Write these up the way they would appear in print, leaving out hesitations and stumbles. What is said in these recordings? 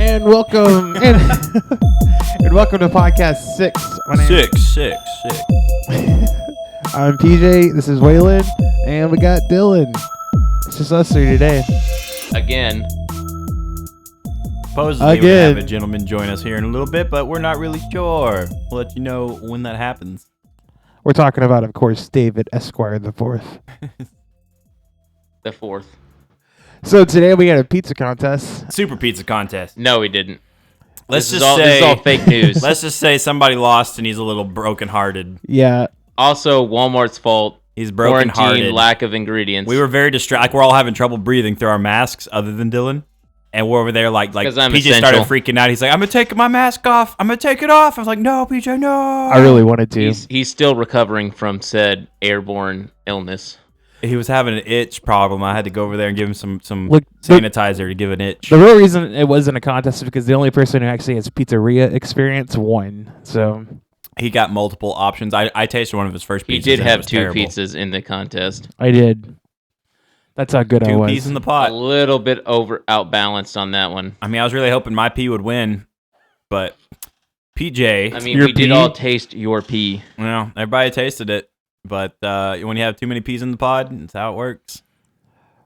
And welcome and welcome to podcast 6. Six. I'm PJ, this is Waylon, and we got Dylan. It's just us three today. Again. Supposedly we have a gentleman join us here in a little bit, but we're not really sure. We'll let you know when that happens. We're talking about, of course, David Esquire the Fourth. The fourth. So today we had a pizza contest. Super pizza contest. No, we didn't. This is all fake news. Let's just say somebody lost and he's a little brokenhearted. Yeah. Also, Walmart's fault. He's brokenhearted. Quarantine, lack of ingredients. We were very distracted. Like, we're all having trouble breathing through our masks, other than Dylan. And we're over there like PJ essential. started freaking out. He's like, I'm going to take my mask off. I'm going to take it off. I was like, no, PJ, no. I really wanted to. He's still recovering from said airborne illness. He was having an itch problem. I had to go over there and give him some Look, sanitizer to give an itch. The real reason it wasn't a contest is because the only person who actually has pizzeria experience won. So he got multiple options. I tasted one of his first pizzas. He did have two terrible. pizzas in the contest. I did. That's how good I was. 2 peas in the pot. A little bit outbalanced on that one. I mean, I was really hoping my pea would win, but PJ. I mean, we did all taste your pea. Well, everybody tasted it, but when you have too many peas in the pod, that's how it works.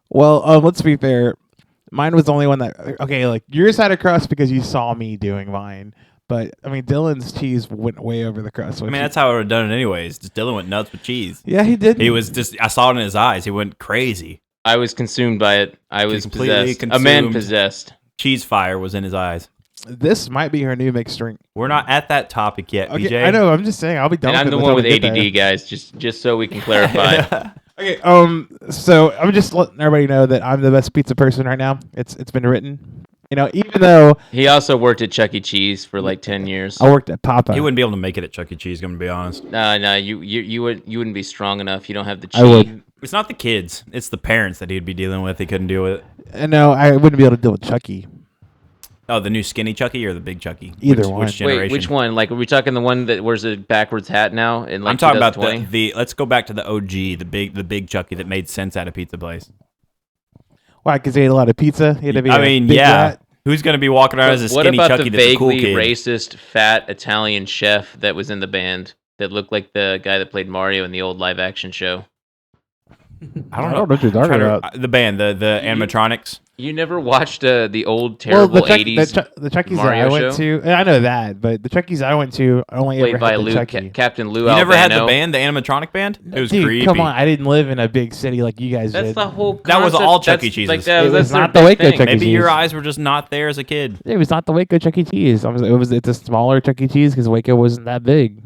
Well, let's be fair. Mine was the only one that... Okay, like, yours had a crust because you saw me doing mine. But, I mean, Dylan's cheese went way over the crust. I mean, that's how I would have done it anyways. Just Dylan went nuts with cheese. Yeah, he did. He was just... I saw it in his eyes. He went crazy. I was consumed by it. I was Completely possessed. A man possessed. Cheese fire was in his eyes. This might be her new mixed drink. We're not at that topic yet, Okay, PJ. I know. I'm just saying. I'll be done And with I'm it the one with until we get ADD, there. guys. Just so we can clarify. Okay. So I'm just letting everybody know that I'm the best pizza person right now. It's been written. You know, even though He also worked at Chuck E. Cheese for like 10 years. I worked at Papa. He wouldn't be able to make it at Chuck E. Cheese, I'm going to be honest. No, you wouldn't be strong enough. You don't have the chi. I would. It's not the kids. It's the parents that he'd be dealing with. He couldn't deal with it. No, I wouldn't be able to deal with Chucky. Oh, the new skinny Chucky or the big Chucky? Either one. Which generation? Wait, which one? Like, are we talking the one that wears a backwards hat now? In like I'm talking about 2020? the. Let's go back to the OG, the big Chucky that made sense at a pizza place. Why? Because he ate a lot of pizza. He had to be. I a mean, big yeah. rat? Who's going to be walking around as a What skinny about Chucky the that's a cool vaguely kid? racist, fat Italian chef that was in the band that looked like the guy that played Mario in the old live-action show? I don't know what you're talking about. The band, the animatronics. You never watched the old terrible 80s the Chucky's that Mario I went show? to. I know that, but the Chucky's I went to only played ever by had the Lou, Chucky. Captain Lou You never had the Albano? band, the animatronic band? It was Dude, creepy. come on! I didn't live in a big city like you guys That's did. the whole That was concept. all Chuck E. That's- Cheese's. Like that, It that's was their not the big Waco thing. Chuck E. Maybe your Cheese. eyes were just not there as a kid. It was not the Waco Chuck E. Cheese. It's a smaller Chuck E. Cheese because Waco wasn't that big.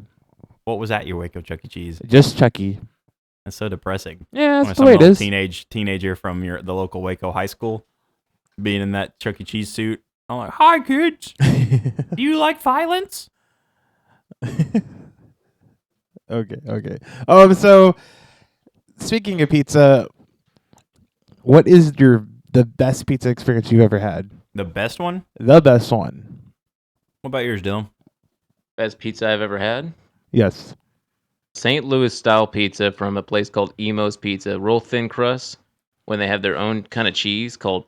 What was at your Waco Chuck E. Cheese? Just Chucky. That's so depressing. Yeah, When that's the some way it little is. teenager from the local Waco high school being in that Chuck E. Cheese suit. I'm like, hi kids. Do you like violence? Okay. So speaking of pizza, what is the best pizza experience you ever had? The best one? The best one. What about yours, Dylan? Best pizza I've ever had? Yes. St. Louis style pizza from a place called Emo's Pizza. Real thin crust when they have their own kind of cheese called,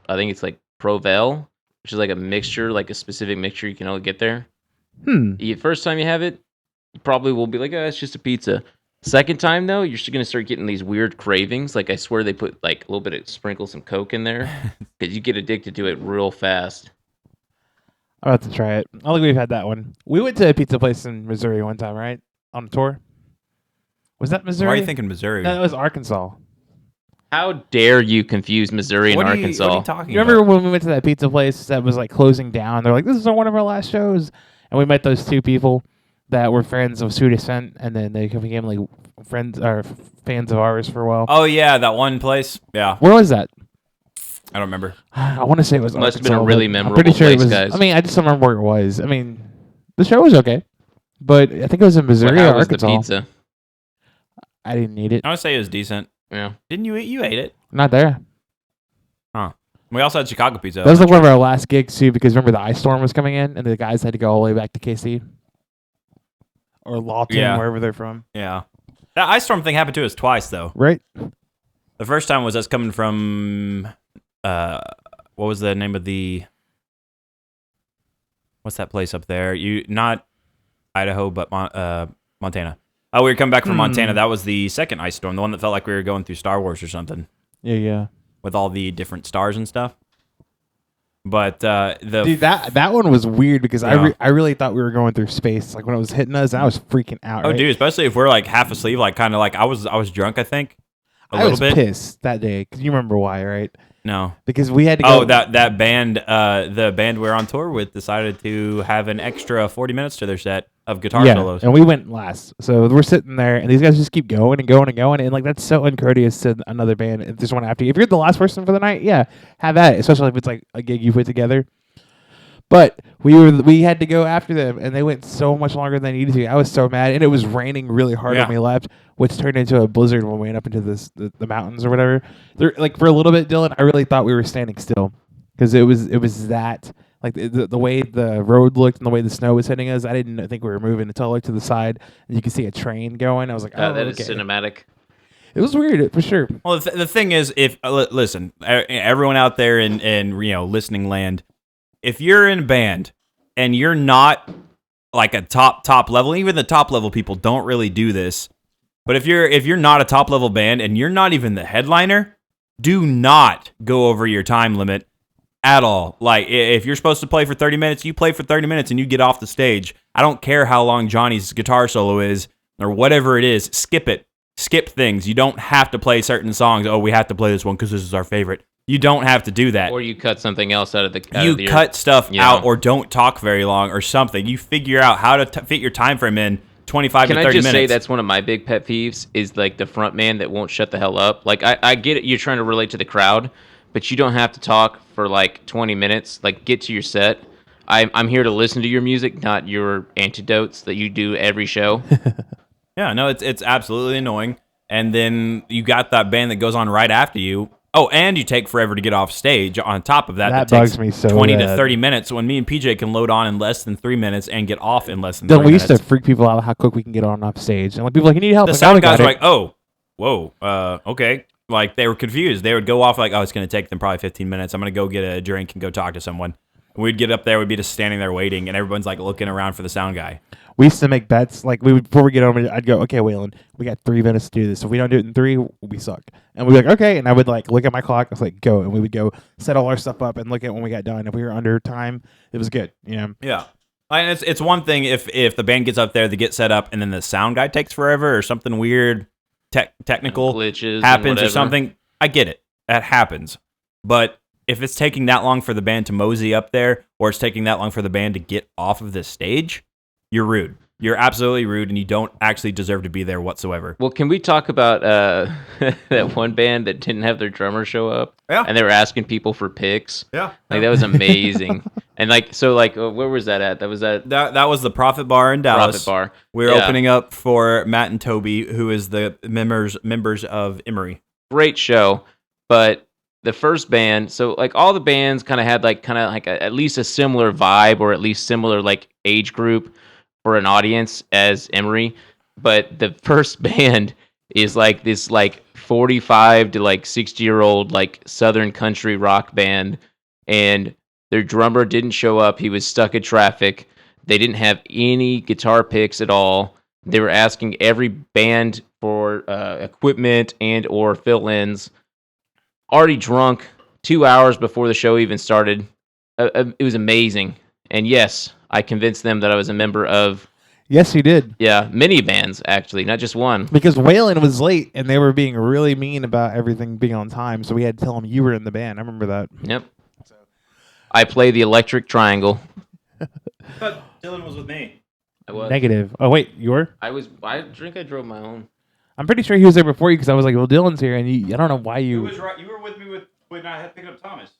I think it's like Provel, which is like a mixture, like a specific mixture you can only get there. First time you have it, you probably will be like, oh, it's just a pizza. Second time, though, you're going to start getting these weird cravings. Like, I swear they put like a little bit of sprinkle some Coke in there because you get addicted to it real fast. I'll have to try it. I don't think we've had that one. We went to a pizza place in Missouri one time, right? On a tour. Was that Missouri? Why are you thinking Missouri? No, it was Arkansas. How dare you confuse Missouri and Arkansas? What are you talking You remember about? when we went to that pizza place that was like closing down? They're like, this is one of our last shows. And we met those two people that were friends of Sioux Descent, and then they became like friends or fans of ours for a while. Oh, yeah, that one place. Yeah, Where was that? I don't remember. I want to say it was Must have been Arkansas, a really but memorable I'm pretty sure it place, was. guys. I mean, I just don't remember where it was. I mean, the show was okay, but I think it was in Missouri How or was the Arkansas. pizza? I didn't eat it. I would say it was decent. Yeah. Didn't you eat? You ate it. Not there. Huh. We also had Chicago pizza. That was like one of our last gigs too, because remember the ice storm was coming in, and the guys had to go all the way back to KC or Lawton, Yeah. wherever they're from. Yeah. That ice storm thing happened to us twice, though. Right? The first time was us coming from, what was the name of the what's that place up there? Not Idaho, but Montana. Oh, we were coming back from Montana. That was the second ice storm, the one that felt like we were going through Star Wars or something. Yeah. With all the different stars and stuff. But dude, that one was weird because I really thought we were going through space. Like when it was hitting us, I was freaking out. Oh, right? dude, especially if we're like half asleep, like kind of like I was drunk, I think. I was pissed that day because you remember why, right? No, because we had to go. Oh, that band, the band we're on tour with, decided to have an extra 40 minutes to their set of guitar solos. And we went last, so we're sitting there, and these guys just keep going and going and going, and like that's so uncourteous to another band. If there's one after you, if you're the last person for the night, yeah, have at it. Especially if it's like a gig you put together. But we had to go after them, and they went so much longer than they needed to. I was so mad, and it was raining really hard when we left, which turned into a blizzard when we went up into the mountains or whatever. Like for a little bit, Dylan, I really thought we were standing still because it was that like the way the road looked and the way the snow was hitting us. I didn't think we were moving until I looked to the side and you could see a train going. I was like, oh, that is cinematic. It was weird for sure. Well, the thing is, if listen, everyone out there in listening land. If you're in a band and you're not like a top level, even the top level people don't really do this. But if you're not a top level band and you're not even the headliner, do not go over your time limit at all. Like if you're supposed to play for 30 minutes, you play for 30 minutes and you get off the stage. I don't care how long Johnny's guitar solo is or whatever it is. Skip it. Skip things. You don't have to play certain songs. Oh, we have to play this one because this is our favorite. You don't have to do that. Or you cut something else out of the... cut stuff out or don't talk very long or something. You figure out how to fit your time frame in 25 to 30 minutes. Can I just say that's one of my big pet peeves is like the front man that won't shut the hell up. Like I get it. You're trying to relate to the crowd, but you don't have to talk for like 20 minutes. Like get to your set. I'm here to listen to your music, not your antidotes that you do every show. Yeah, no, it's absolutely annoying. And then you got that band that goes on right after you. Oh, and you take forever to get off stage. On top of that, that bugs me so 20 bad. to 30 minutes. When me and PJ can load on in less than 3 minutes and get off in less than 3 Then we minutes. used to freak people out how quick we can get on and off stage, and like people are like, you need help. The sound guys were like, oh, whoa, okay. Like they were confused. They would go off like, oh, it's going to take them probably 15 minutes. I'm going to go get a drink and go talk to someone. And we'd get up there, we'd be just standing there waiting, and everyone's like looking around for the sound guy. We used to make bets. Like before we get on, I'd go, okay, Waylon, we got 3 minutes to do this. If we don't do it in 3, we suck. And we'd be like, okay. And I would like look at my clock. I was like, go. And we would go set all our stuff up and look at when we got done. If we were under time, it was good. You know? Yeah. And it's one thing if the band gets up there, they get set up, and then the sound guy takes forever or something weird, technical glitches happens or something. I get it. That happens. But if it's taking that long for the band to mosey up there, or it's taking that long for the band to get off of the stage, you're rude. You're absolutely rude, and you don't actually deserve to be there whatsoever. Well, can we talk about that one band that didn't have their drummer show up? Yeah. And they were asking people for pics. Yeah. Like, that was amazing. And, like, so, like, where was that at? That was at... That was the Prophet Bar in Dallas. Prophet Bar. We were opening up for Matt and Toby, who is the members of Emery. Great show. But the first band, so, like, all the bands kind of had, like, at least a similar vibe or at least similar, like, age group for an audience as Emery, but the first band is like this like 45 to like 60-year-old like southern country rock band, and their drummer didn't show up. He was stuck in traffic. They didn't have any guitar picks at all. They were asking every band for equipment and or fill-ins. Already drunk 2 hours before the show even started. It was amazing. And yes, I convinced them that I was a member of... Yes, you did. Yeah, many bands, actually, not just one. Because Waylon was late, and they were being really mean about everything being on time, so we had to tell them you were in the band. I remember that. Yep. So. I play the electric triangle. But Dylan was with me. I was. Negative. Oh, wait, you were? I drove my own. I'm pretty sure he was there before you, because I was like, well, Dylan's here, and I don't know why you... Who was right? You were with me when I had picked up Thomas.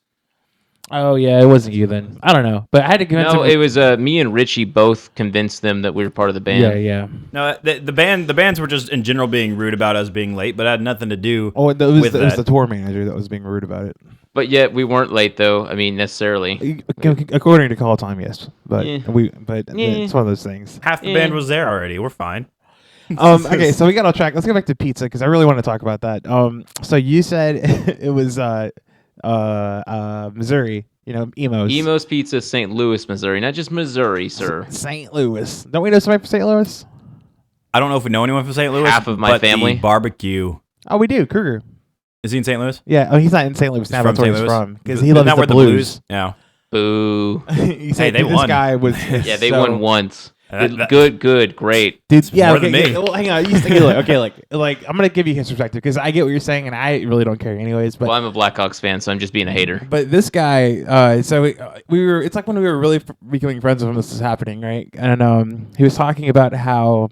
Oh, yeah, it wasn't you then. I don't know. But I had to convince him. No, it was me and Richie both convinced them that we were part of the band. Yeah. No, the bands were just in general being rude about us being late, but it had nothing to do with that. It was the tour manager that was being rude about it. But yet we weren't late, though. I mean, necessarily. According to call time, yes. But it's one of those things. Half the band was there already. We're fine. Okay, so we got off track. Let's go back to pizza because I really want to talk about that. So you said it was Missouri. You know, Emos. Emo's Pizza, St. Louis, Missouri, not just Missouri, sir. St. Louis. Don't we know somebody from St. Louis? I don't know if we know anyone from St. Louis. Half of my but family. The barbecue. Oh, we do. Kruger. Is he in St. Louis? Yeah. Oh, he's not in St. Louis now. He's That's where St. he's Louis? from because Isn't he loves that the where blues. Yeah. Boo. He said, they this won. guy was Yeah, they so- won once. That- Good, great. Dude, yeah, more okay, than me. yeah, well, hang on. Like, I'm gonna give you his perspective because I get what you're saying, and I really don't care anyways. But Well, I'm a Blackhawks fan, so I'm just being a hater. But this guy, so we were. It's like when we were really becoming friends when this was happening, right? And he was talking about how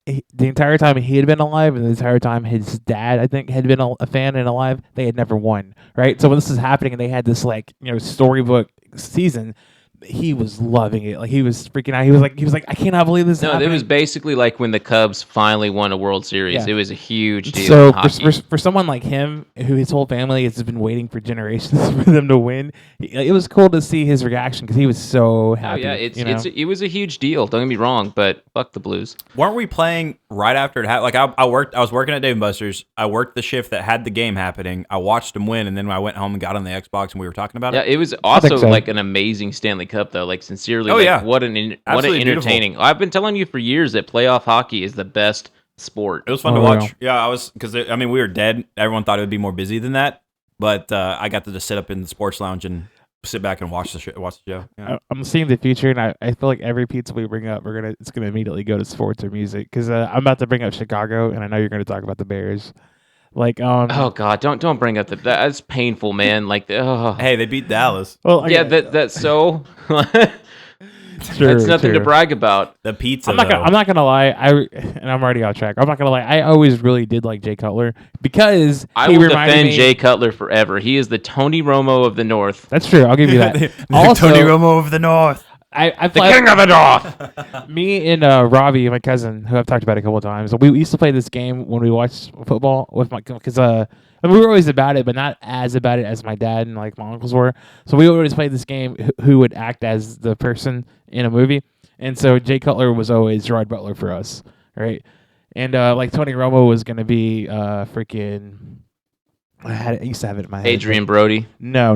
the entire time he had been alive, and the entire time his dad, I think, had been a fan and alive, they had never won, right? So when this was happening, and they had this like storybook season. He was loving it. Like he was freaking out. He was like, I cannot believe this. Is No, happening. it was basically like when the Cubs finally won a World Series. Yeah. It was a huge deal. So in hockey. for someone like him, who his whole family has been waiting for generations for them to win, it was cool to see his reaction because he was so happy. Oh yeah, it was a huge deal. Don't get me wrong, but fuck the Blues. Weren't we playing right after it happened? Like I was working at Dave & Buster's. I worked the shift that had the game happening. I watched them win, and then I went home and got on the Xbox, and we were talking about Yeah, it. it was also so. like an amazing Stanley Cup though. Like sincerely, Oh, like, yeah. what an Absolutely entertaining. I've been telling you for years that playoff hockey is the best sport. It was fun Oh, to watch. wow. Yeah, I was because we were dead. Everyone thought it would be more busy than that, but I got to just sit up in the sports lounge and sit back and watch the show. Yeah. I'm seeing the future, and I feel like every pizza we bring up, it's gonna immediately go to sports or music because I'm about to bring up Chicago, and I know you're gonna talk about the Bears. Like, Oh God, don't bring up that's painful, man. Like, oh. Hey, they beat Dallas. well, Yeah, that's so. true, That's nothing to true. brag about. The pizza. I'm not though. gonna lie. And I'm already off track. I'm not gonna lie. I always really did like Jay Cutler because I he will reminded defend me. Jay Cutler forever. He is the Tony Romo of the North. That's true. I'll give you that. The Also, Tony Romo of the North. I The king of the North. me and Robbie, my cousin, who I've talked about a couple of times, we used to play this game when we watched football with because we were always about it, but not as about it as my dad and like my uncles were. So we always played this game who would act as the person in a movie, and so Jay Cutler was always Gerard Butler for us, right? And like Tony Romo was gonna be freaking. I used to have it in my head. Adrian Brody. No.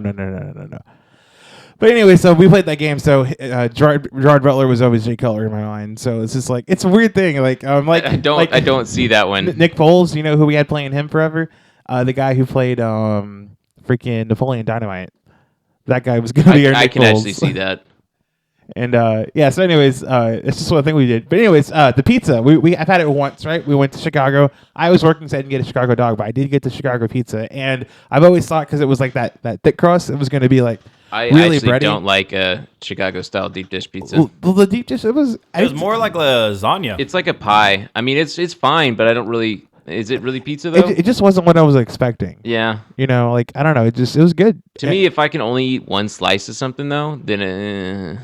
But anyway, so we played that game. So Gerard Butler was always Jay Cutler in my mind. So it's just like it's a weird thing. Like I don't see that one. Nick Foles, you know who we had playing him forever, the guy who played freaking Napoleon Dynamite. That guy was gonna be our Nick I can Foles. actually see that. And yeah, so anyways, it's just one thing we did. But anyways, the pizza, I've had it once, right? We went to Chicago. I was working, so I didn't get a Chicago dog, but I did get the Chicago pizza. And I've always thought because it was like that thick crust, it was going to be like I really actually bready. don't like a Chicago style deep dish pizza. Well, the deep dish, it was more like lasagna. It's like a pie. I mean, it's fine, but I don't really. Is it really pizza though? it just wasn't what I was expecting. Yeah. You know, like I don't know, it was good. To me, if I can only eat one slice of something though, then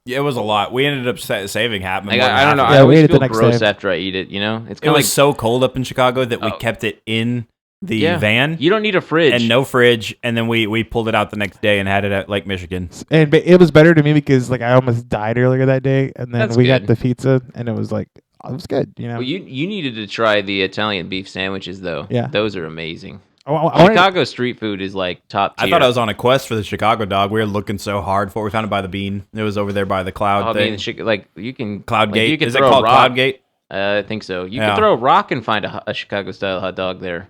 Yeah, it was a lot. We ended up saving half. like, I don't know. Yeah, I we always ate it the feel next gross day. after I eat it. You know, it's It kind of was like so cold up in Chicago that we Oh. kept it in the van you don't need a fridge. and no fridge, and then we pulled it out the next day and had it at Lake Michigan. And it was better to me because like I almost died earlier that day, and then That's we got good. the pizza, and it was like it was good. You know, Well, you needed to try the Italian beef sandwiches though. Yeah. Those are amazing. I wanted- Chicago street food is like top tier. I thought I was on a quest for the Chicago dog. We were looking so hard for it. We found it by the bean. It was over there by the cloud Oh, thing. man, like you can Cloud like, Gate. You can Is it throw a called rock. Cloud Gate? I think so. You Yeah. can throw a rock and find a Chicago style hot dog there.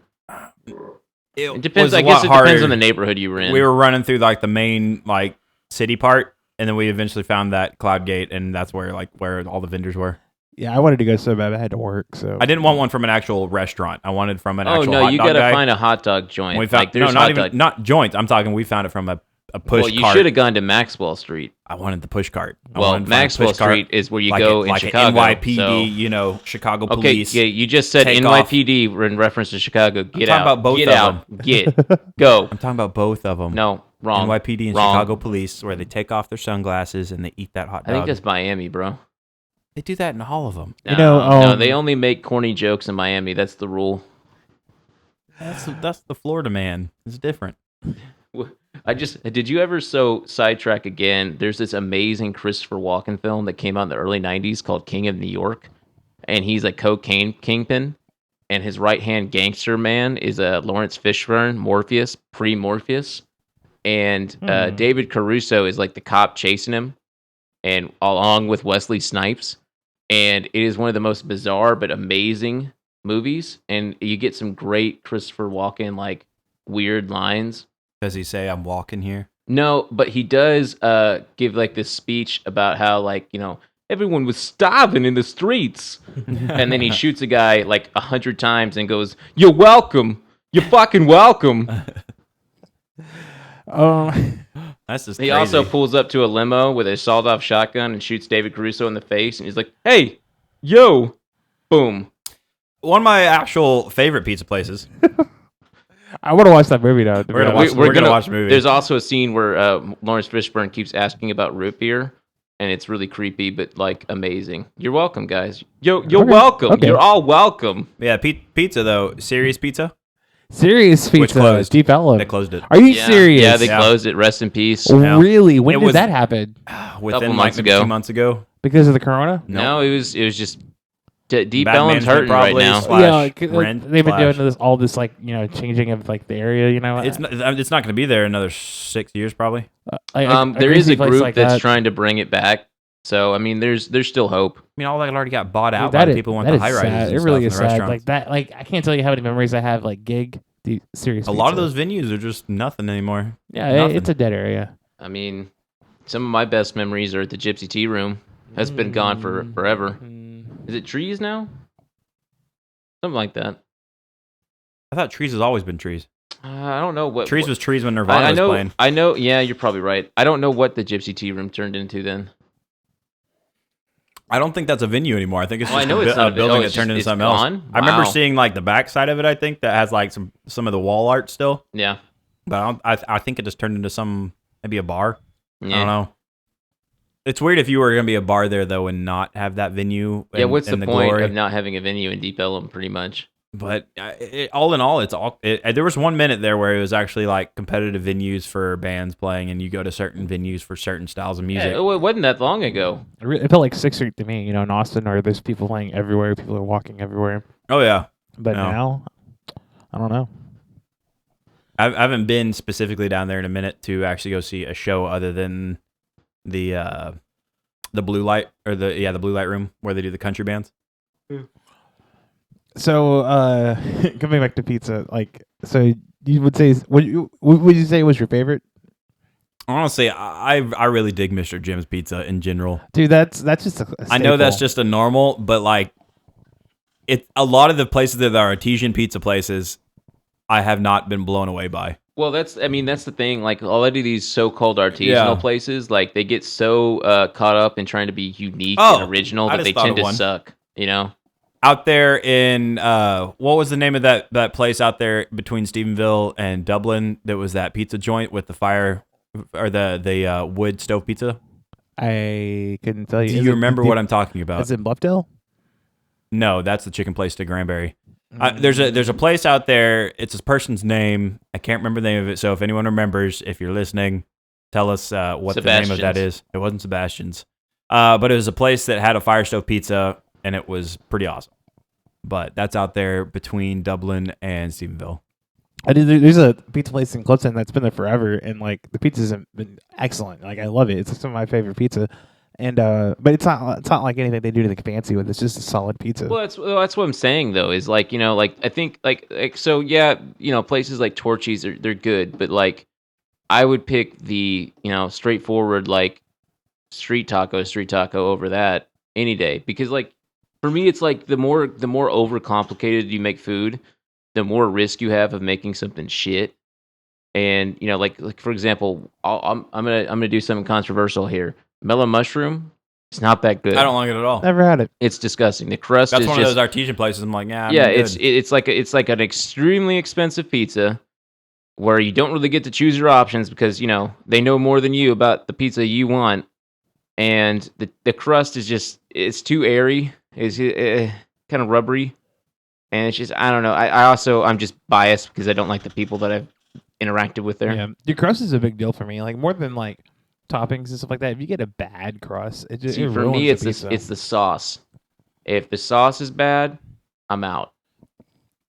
It depends. was a I guess lot it depends harder. on the neighborhood you were in. We were running through like the main like city part, and then we eventually found that Cloud Gate, and that's where all the vendors were. Yeah, I wanted to go so bad, I had to work. So I didn't want one from an actual restaurant. I wanted from an Oh actual no, hot you dog gotta guy. find a hot dog joint. We found like there's not hot even dog. not joints. I'm talking. We found it from a push Well, you cart. should have gone to Maxwell Street. I wanted the push cart. I Well, wanted to find a Maxwell push cart Street is where you like go a, in like Chicago. an NYPD, so- Chicago Okay, police. yeah, you just said take NYPD in reference to Chicago. Get talking out. about both Get of out. Get. Go. I'm talking about both of them. No, wrong. NYPD and Wrong. Chicago police, where they take off their sunglasses and they eat that hot I dog. think that's Miami, bro. They do that in all of them. You know, no, they only make corny jokes in Miami. That's the rule. That's the Florida man. It's different. Did you ever sidetrack again? There's this amazing Christopher Walken film that came out in the early '90s called King of New York, and he's a cocaine kingpin. and his right hand gangster man is Lawrence Fishburne, Morpheus, pre-Morpheus, and David Caruso is like the cop chasing him, and along with Wesley Snipes, and it is one of the most bizarre but amazing movies, and you get some great Christopher Walken like weird lines. Does he say I'm walking here? No, but he does give like this speech about how like everyone was starving in the streets, and then he shoots a guy like 100 times and goes, "You're welcome. You're fucking welcome." That's just He crazy. also pulls up to a limo with a sawed-off shotgun and shoots David Caruso in the face, and he's like, "Hey, yo, boom." One of my actual favorite pizza places. I want to watch that movie now. We're gonna watch the movie. There's also a scene where Lawrence Fishburne keeps asking about root beer, and it's really creepy, but like amazing. You're welcome, guys. You're welcome. Okay. You're all welcome. Yeah, pizza though. Serious Pizza. Serious Pizza. closed. Deep Ellum. They closed it. Are you Yeah. serious? Yeah, they closed it. Rest in peace. Really? When It did was- that happen? Within Couple like months maybe ago. 2 months ago. Because of the corona? No, it was just Deep Bad Ellum's management hurting right probably. now. Slash Yeah, like, rent, they've been slash- doing all this like changing of like the area. It's not going to be there another 6 years probably. There is a group like that's that. trying to bring it back. So I mean, there's still hope. I mean, all that already got bought out Dude, by people who want that the is high rises. sad. And It really stuff is in the sad. restaurants. Like that. Like I can't tell you how many memories I have. Like Serious. A lot of Pizza. those venues are just nothing anymore. Yeah, Nothing. it's a dead area. I mean, some of my best memories are at the Gypsy Tea Room. That's been gone for forever. Is it Trees now? Something like that. I thought Trees has always been Trees. I don't know what Trees what- was Trees when Nirvana I was know. playing. I know. Yeah, you're probably right. I don't know what the Gypsy Tea Room turned into then. I don't think that's a venue anymore. I think it's Oh, I just know a, it's not a building oh, that it's turned just- into it's something else. gone? I remember Wow. seeing like the back side of it. I think that has like some of the wall art still, Yeah. but I think it just turned into maybe a bar. Yeah. I don't know. It's weird if you were gonna be a bar there though and not have that venue. Yeah. What's the and point glory. of not having a venue in Deep Ellum? Pretty much. But all in all, there was 1 minute there where it was actually like competitive venues for bands playing, and you go to certain venues for certain styles of music. Yeah, it wasn't that long ago. It felt like 6th Street to me. In Austin, where there's people playing everywhere. People are walking everywhere. Oh yeah, But No. now, I don't know. I haven't been specifically down there in a minute to actually go see a show other than the blue light or the blue light room where they do the country bands. So, coming back to pizza, so you would say what would you say was your favorite? Honestly, I really dig Mr. Jim's Pizza in general. Dude, that's just a I know that's staple. just a normal, but like a lot of the places that are artesian pizza places, I have not been blown away by. Well, that's the thing. Like a lot of these so-called artisanal Yeah. places, like they get so caught up in trying to be unique Oh, and original I that just they thought tend of to one. suck. Out there in what was the name of that place out there between Stephenville and Dublin that was that pizza joint with the fire or the wood stove pizza? I couldn't tell you. Do Is you it remember what I'm talking about? Is it Bluffdale? No, that's the chicken place to Granbury. There's a place out there. It's a person's name. I can't remember the name of it. So if anyone remembers, if you're listening, tell us what the name of that Sebastian's. is. It wasn't Sebastian's, but it was a place that had a fire stove pizza, and it was pretty awesome. But that's out there between Dublin and Stephenville. There's a pizza place in Clifton that's been there forever, and like the pizzas have been excellent. Like I love it. It's some of my favorite pizza, and but it's not like anything they do anything fancy with. It's just a solid pizza. Well, that's what I'm saying though. Is like like I think like so yeah, places like Torchy's they're good, but like I would pick the straightforward like street taco over that any day, because like for me it's like the more overcomplicated you make food, the more risk you have of making something shit. And like for example, I'm gonna do something controversial here. Mellow mushroom, it's not that good. I don't like it at all. Never had it. It's disgusting. The crust That's is one just of those artesian places. I'm like, yeah, yeah. I'm It's good. it's like an extremely expensive pizza where you don't really get to choose your options because they know more than you about the pizza you want, and the crust is just it's too airy. It's kind of rubbery, and it's just I don't know. I'm just biased because I don't like the people that I've interacted with there. Yeah, your crust is a big deal for me. Like more than like toppings and stuff like that. If you get a bad crust, it just See, it for ruins me, the it's pizza. it's the sauce. If the sauce is bad, I'm out.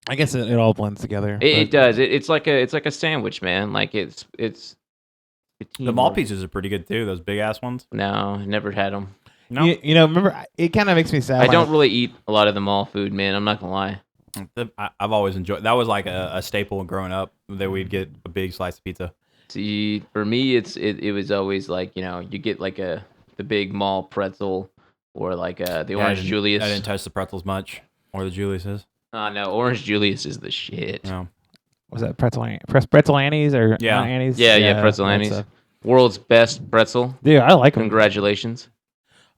I guess it all blends together. It but- does. It's like a sandwich, man. Like it's The mall pizzas are pretty good too. Those big ass ones. No, never had them. No, You know, remember, it kind of makes me sad. I when don't really eat a lot of the mall food, man. I'm not gonna lie. I've always enjoyed. That was like a staple growing up. That we'd get a big slice of pizza. See, for me, it was always like you get like the big mall pretzel or like the Orange Julius. I didn't touch the pretzels much, or the Julius's. No, Orange Julius is the shit. No. Was that pretzel Annie's or Yeah. not Annie's? Yeah, pretzel that Annie's. stuff. World's best pretzel. Dude, I like them. Congratulations.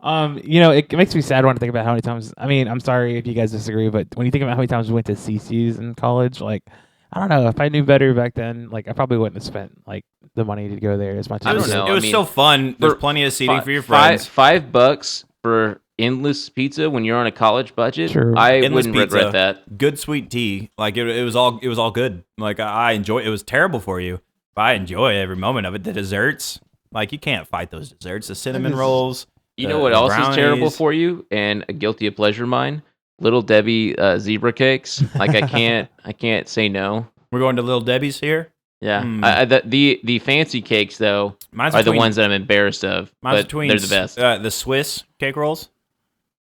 You know, it makes me sad when I think about how many times. I mean, I'm sorry if you guys disagree, but when you think about how many times we went to CC's in college, like, I don't know, if I knew better back then, like, I probably wouldn't have spent like the money to go there as much. I as don't know. It was still fun. There's plenty of seating for your friends. $5 for endless pizza when you're on a college budget. True. I Endless wouldn't regret pizza. that. Good sweet tea. Like it was all good. Like I enjoy. It was terrible for you, but I enjoy every moment of it. The desserts, like you can't fight those desserts. The cinnamon rolls. You know what else is terrible brownies. for you and a guilty of pleasure of mine? Little Debbie zebra cakes. Like I can't say no. We're going to Little Debbie's here. Yeah, Mm. the fancy cakes though Mine's are the between- ones that I'm embarrassed of. Mine's But between they're the best. The Swiss cake rolls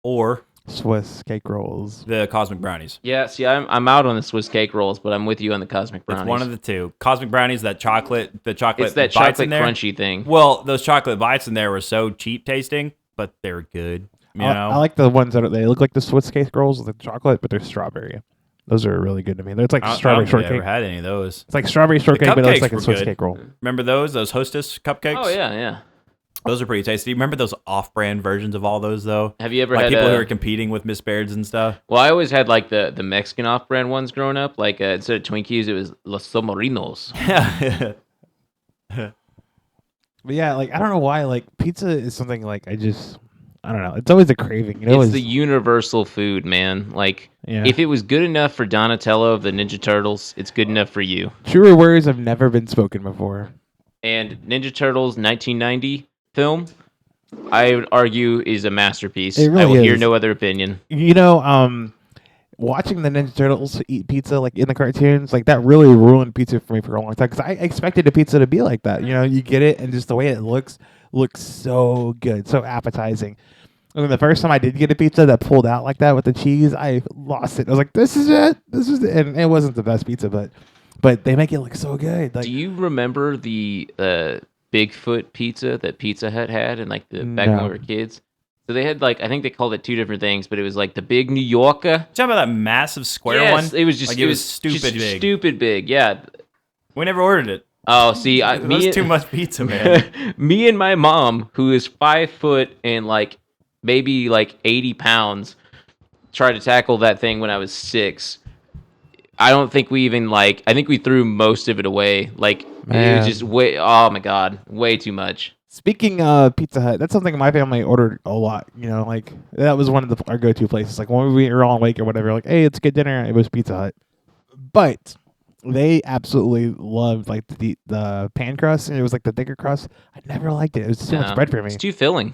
or Swiss cake rolls. the cosmic brownies. Yeah, see, I'm out on the Swiss cake rolls, but I'm with you on the cosmic brownies. It's one of the two. Cosmic brownies, the chocolate it's that bites chocolate in there. crunchy thing. Well, those chocolate bites in there were so cheap tasting, but they were good. You know, I like the ones that they look like the Swiss cake rolls with the chocolate, but they're strawberry. Those are really good to me. It's like I don't strawberry think I've shortcake. ever had any of those. It's like strawberry shortcake, but it looks cupcakes like a were Swiss good. cake roll. Remember those Hostess cupcakes? Oh yeah. Those are pretty tasty. Remember those off-brand versions of all those though? Have you ever Like had people who are competing with Miss Baird's and stuff. Well, I always had like the Mexican off-brand ones growing up. Like instead of Twinkies, it was Los Somorinos. But yeah, like I don't know why. Like pizza is something like I don't know. It's always a craving. You know, It's the universal food, man. Like Yeah. if it was good enough for Donatello of the Ninja Turtles, it's good enough for you. truer words have never been spoken before. And Ninja Turtles 1990 film, I would argue, is a masterpiece. It really I will hear is. no other opinion. You know, watching the Ninja Turtles eat pizza like in the cartoons, like that really ruined pizza for me for a long time because I expected a pizza to be like that. You know, you get it and just the way it looks so good, so appetizing. And then the first time I did get a pizza that pulled out like that with the cheese, I lost it. I was like, "This is it. This is it." And it wasn't the best pizza, but they make it look so good. Like, Do you remember the Bigfoot pizza that Pizza Hut had and like back when No. we were kids? So they had like I think they called it two different things, but it was like the Big New Yorker. Talking about that massive square Yes, one? it was just like it was stupid just big. Stupid big, yeah. We never ordered it. Oh, see, It was too much pizza, man. me and my mom, who is 5 foot and like maybe like 80 pounds, tried to tackle that thing when I was 6. I don't think we even like. I think we threw most of it away. Like it Man. was just way. Oh my god, way too much. speaking of Pizza Hut, that's something my family ordered a lot. You know, like that was one of our go-to places. Like when we were on lake or whatever, like, hey, it's good dinner. It was Pizza Hut, but they absolutely loved like the pan crust, and it was like the thicker crust. I never liked it. It was too much No, bread for me. It's too filling.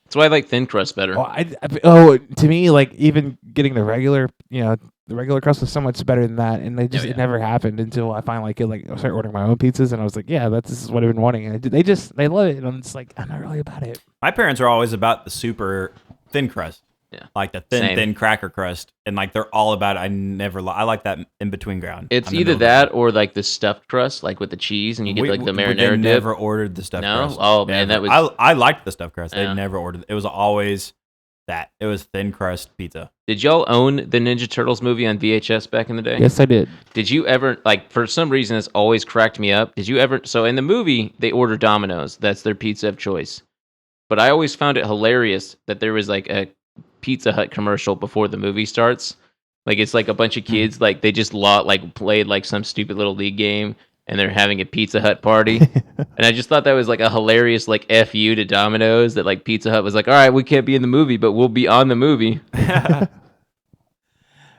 That's why I like thin crust better. To me, like even getting the regular, the regular crust was so much better than that, and it never happened until I finally I started ordering my own pizzas, and I was like, yeah, this is what I've been wanting, and they love it, and I'm just like, I'm not really about it. My parents are always about the super thin crust. Yeah. Like the Same. thin cracker crust. And like they're all about it. I like that in between ground. It's I'm the either middle that or like the stuffed crust, like with the cheese, and you get like the marinara dip. never ordered the stuffed No? crust. Oh, man, that Never. was- I liked the stuffed crust. Yeah. They never ordered. It was always that. It was thin crust pizza. Did y'all own the Ninja Turtles movie on VHS back in the day? Yes, I did. Did you ever, like, for some reason, it's always cracked me up. Did you ever, so in the movie, they order Domino's. That's their pizza of choice. But I always found it hilarious that there was, like, a Pizza Hut commercial before the movie starts. Like, it's like a bunch of kids, like, they just played, like, some stupid little league game, and they're having a Pizza Hut party. And I just thought that was, like, a hilarious, like, FU to Domino's, that, like, Pizza Hut was like, all right, we can't be in the movie, but we'll be on the movie.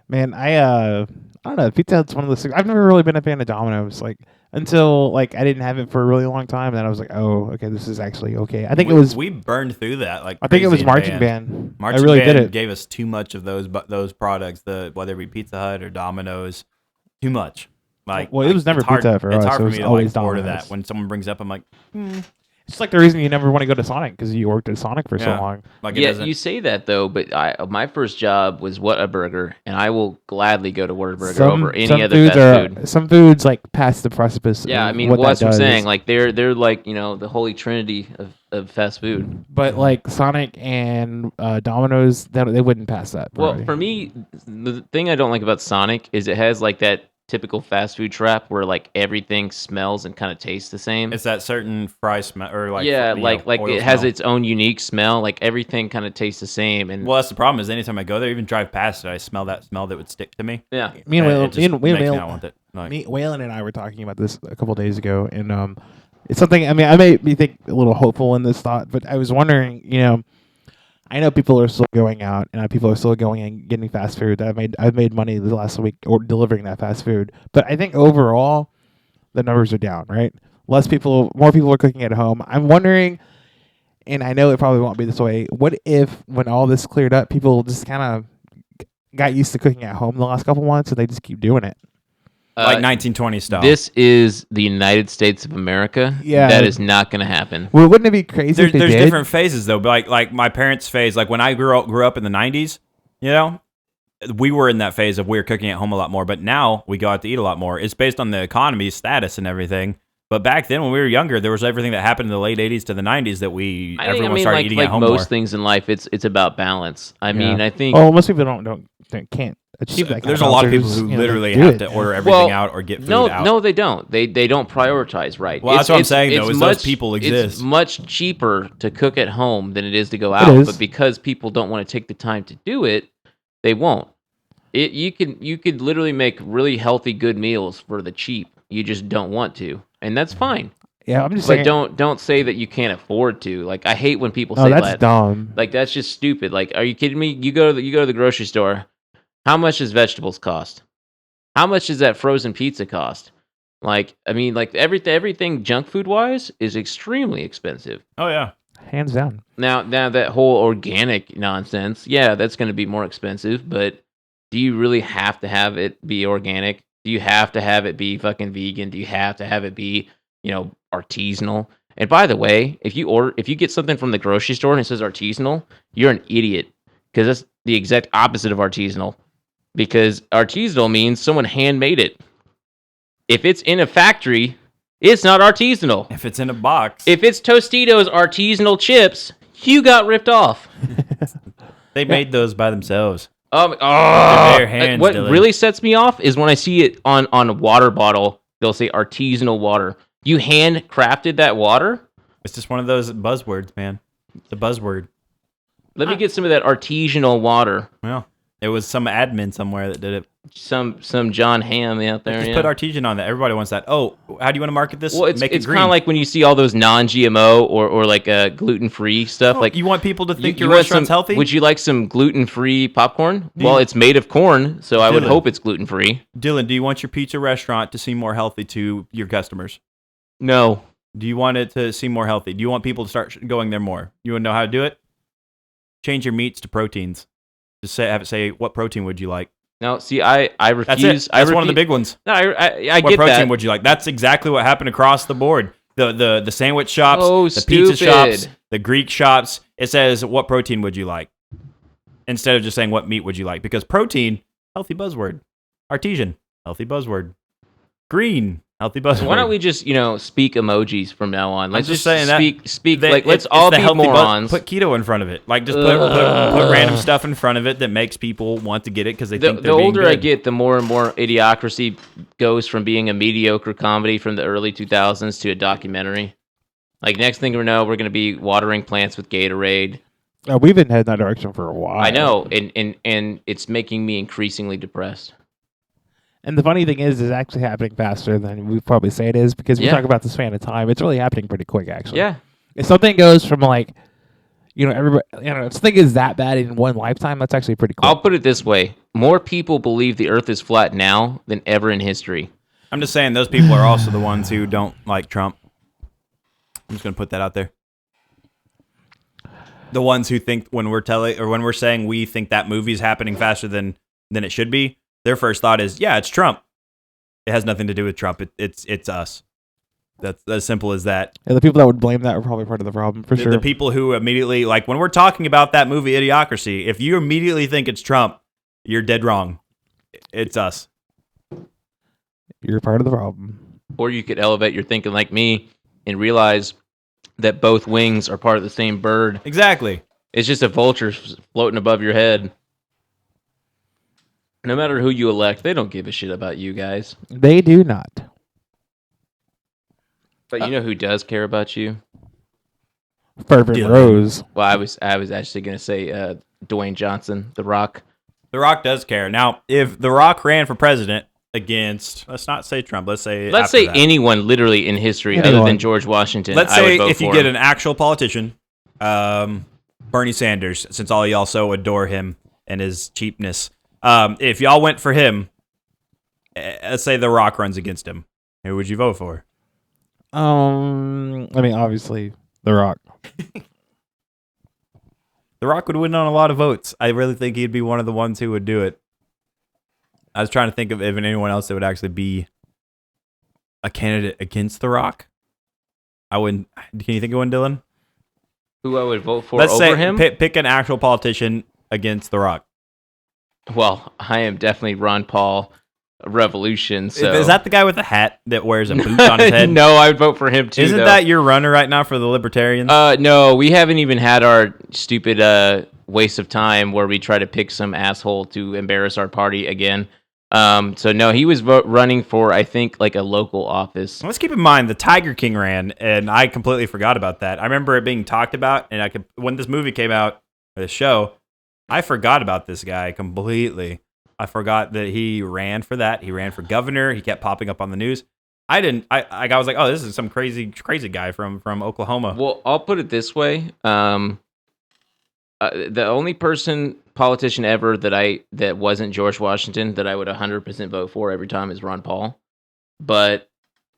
Man, I don't know. Pizza Hut's one of those things. I've never really been a fan of Domino's. Like, until like I didn't have it for a really long time. And then I was like, oh, okay, this is actually okay. I think it was. We burned through that. Like I think it was crazy in marching band. Marching I really band did it. gave us too much of those products. Whether it be Pizza Hut or Domino's, too much. Like, well, it was never it's hard, Pizza Hut for it's us. hard It for was me to always like order Domino's. that. When someone brings up, I'm like, It's like the reason you never want to go to Sonic because you worked at Sonic for so Yeah. long. like it Yeah, doesn't. you say that though, but my first job was Whataburger, and I will gladly go to Whataburger over any other foods fast food. Some foods like past the precipice. Yeah, I of mean, what well, that that's what I'm does. saying. Like they're like the holy trinity of fast food. But like Sonic and Domino's, they wouldn't pass that. Well, probably. for me, the thing I don't like about Sonic is it has like that typical fast food trap where like everything smells and kind of tastes the same. It's that certain fry smell or like Yeah, like oil it has smell. its own unique smell. Like everything kind of tastes the same. And Well, that's the problem. Is anytime I go there, even drive past it, I smell that smell that would stick to me. yeah, me and And Waylon, it just makes me Waylon- not want it. Like, Waylon and I were talking about this a couple days ago, and it's something. I mean, I may be think a little hopeful in this thought, but I was wondering, I know people are still going out, and people are still going and getting fast food. I've made money the last week or delivering that fast food, but I think overall the numbers are down. Right, more people are cooking at home. I'm wondering, and I know it probably won't be this way. What if when all this cleared up, people just kind of got used to cooking at home the last couple months, and they just keep doing it? like 1920 style. this is the United States of America. Yeah. that is not going to happen. Well, wouldn't it be crazy There's if they there's did? different phases though. But like my parents' phase, like when I grew up in the 90s, we were in that phase of we were cooking at home a lot more. But now we go out to eat a lot more. It's based on the economy, status, and everything. But back then, when we were younger, there was everything that happened in the late 80s to the 90s that everyone started like, eating at home most more. things in life, it's about balance. I mean, I think Well, most people can't achieve that. Kind There's of a lot of balance. people who They literally do have it. to order everything out or get food out. no, they don't. They don't prioritize right. Well, that's what I'm saying, though, it's is those people exist. It's much cheaper to cook at home than it is to go out. is. But because people don't want to take the time to do it, they won't. You could literally make really healthy, good meals for the cheap. You just don't want to, and that's fine. Yeah, I'm just But saying. don't say that you can't afford to. Like I hate when people No, say that's that. dumb. Like that's just stupid. Like, are you kidding me? You go to the grocery store. How much does vegetables cost? How much does that frozen pizza cost? Like, I mean, like everything junk food wise is extremely expensive. Oh yeah. Hands down. Now that whole organic nonsense, yeah, that's going to be more expensive. But do you really have to have it be organic? Do you have to have it be fucking vegan? Do you have to have it be artisanal? And by the way, if you get something from the grocery store and it says artisanal, you're an idiot because that's the exact opposite of artisanal. Because artisanal means someone handmade it. If it's in a factory, it's not artisanal. If it's in a box, If it's Tostitos artisanal chips, you got ripped off. they made those by themselves. Bare hands, what Dylan. really sets me off is when I see it on a water bottle. They'll say artisanal water. You handcrafted that water? It's just one of those buzzwords, man. It's a buzzword. Let me get some of that artisanal water. Well, it was some admin somewhere that did it. Some John Hamm out there. Just Yeah. put artisan on that. Everybody wants that. Oh, how do you want to market this? Well, it's Make it kind green. of like when you see all those non-GMO or like gluten-free stuff. Oh, Like you want people to think you your want restaurant's some- healthy? Would you like some gluten-free popcorn? Well, it's made of corn, so I would Dylan. hope it's gluten-free. Dylan, do you want your pizza restaurant to seem more healthy to your customers? No. Do you want it to seem more healthy? Do you want people to start going there more? You want to know how to do it? Change your meats to proteins. Just have it say, what protein would you like? No, see, I refuse. That's it. That's one of the big ones. No, I What get protein that. would you like? That's exactly what happened across the board. The sandwich shops, Oh, the pizza shops, stupid. the Greek shops. It says, what protein would you like? Instead of just saying, what meat would you like? Because protein, healthy buzzword. Artesian, healthy buzzword. Green, healthy buzzword. Why don't we just, speak emojis from now on? Let's just just saying that speak They- like let's it's all the be healthy morons. Put keto in front of it. Like just put random stuff in front of it that makes people want to get it because they think The they're being older I good. get, the more and more Idiocracy goes from being a mediocre comedy from the early 2000s to a documentary. Like next thing we know, we're going to be watering plants with Gatorade. We've been heading that direction for a while. I know, and it's making me increasingly depressed. And the funny thing is actually happening faster than we probably say it is because we Yeah. talk about the span of time. It's really happening pretty quick, actually. Yeah. If something goes from everybody, if something is that bad in one lifetime, that's actually pretty cool. I'll put it this way: more people believe the Earth is flat now than ever in history. I'm just saying those people are also the ones who don't like Trump. I'm just gonna put that out there. The ones who think when we're saying we think that movie's happening faster than it should be, their first thought is, yeah, it's Trump. It has nothing to do with Trump. It's us. That's as simple as that. Yeah, the people that would blame that are probably part of the problem, for sure. The people who immediately, like when we're talking about that movie Idiocracy, if you immediately think it's Trump, you're dead wrong. It's us. You're part of the problem. Or you could elevate your thinking like me and realize that both wings are part of the same bird. Exactly. It's just a vulture floating above your head. No matter who you elect, they don't give a shit about you guys. They do not. But you know who does care about you? Fervent Dylan. Rose. Well, I was actually going to say Dwayne Johnson, The Rock. The Rock does care. Now, if The Rock ran for president against, let's not say Trump, let's say that. Anyone literally in history other than George Washington. Let's I would say vote if you for get him. an actual politician, Bernie Sanders, since all y'all so adore him and his cheapness. If y'all went for him, let's say The Rock runs against him, who would you vote for? I mean, obviously, The Rock. The Rock would win on a lot of votes. I really think he'd be one of the ones who would do it. I was trying to think of if anyone else that would actually be a candidate against The Rock. I wouldn't. Can you think of one, Dylan? Who I would vote for Let's over say him? pick an actual politician against The Rock. Well, I am definitely Ron Paul Revolution. So. Is that the guy with the hat that wears a boot on his head? No, I would vote for him too. Isn't that your runner right now for the Libertarians? No, we haven't even had our stupid waste of time where we try to pick some asshole to embarrass our party again. So no, he was running for, I think, like a local office. Let's keep in mind the Tiger King ran, and I completely forgot about that. I remember it being talked about, and when this movie came out, or the show, I forgot about this guy completely. I forgot that he ran for that. He ran for governor. He kept popping up on the news. I was like, oh, this is some crazy guy from Oklahoma. Well, I'll put it this way. The only politician ever that wasn't George Washington that I would 100% vote for every time is Ron Paul. But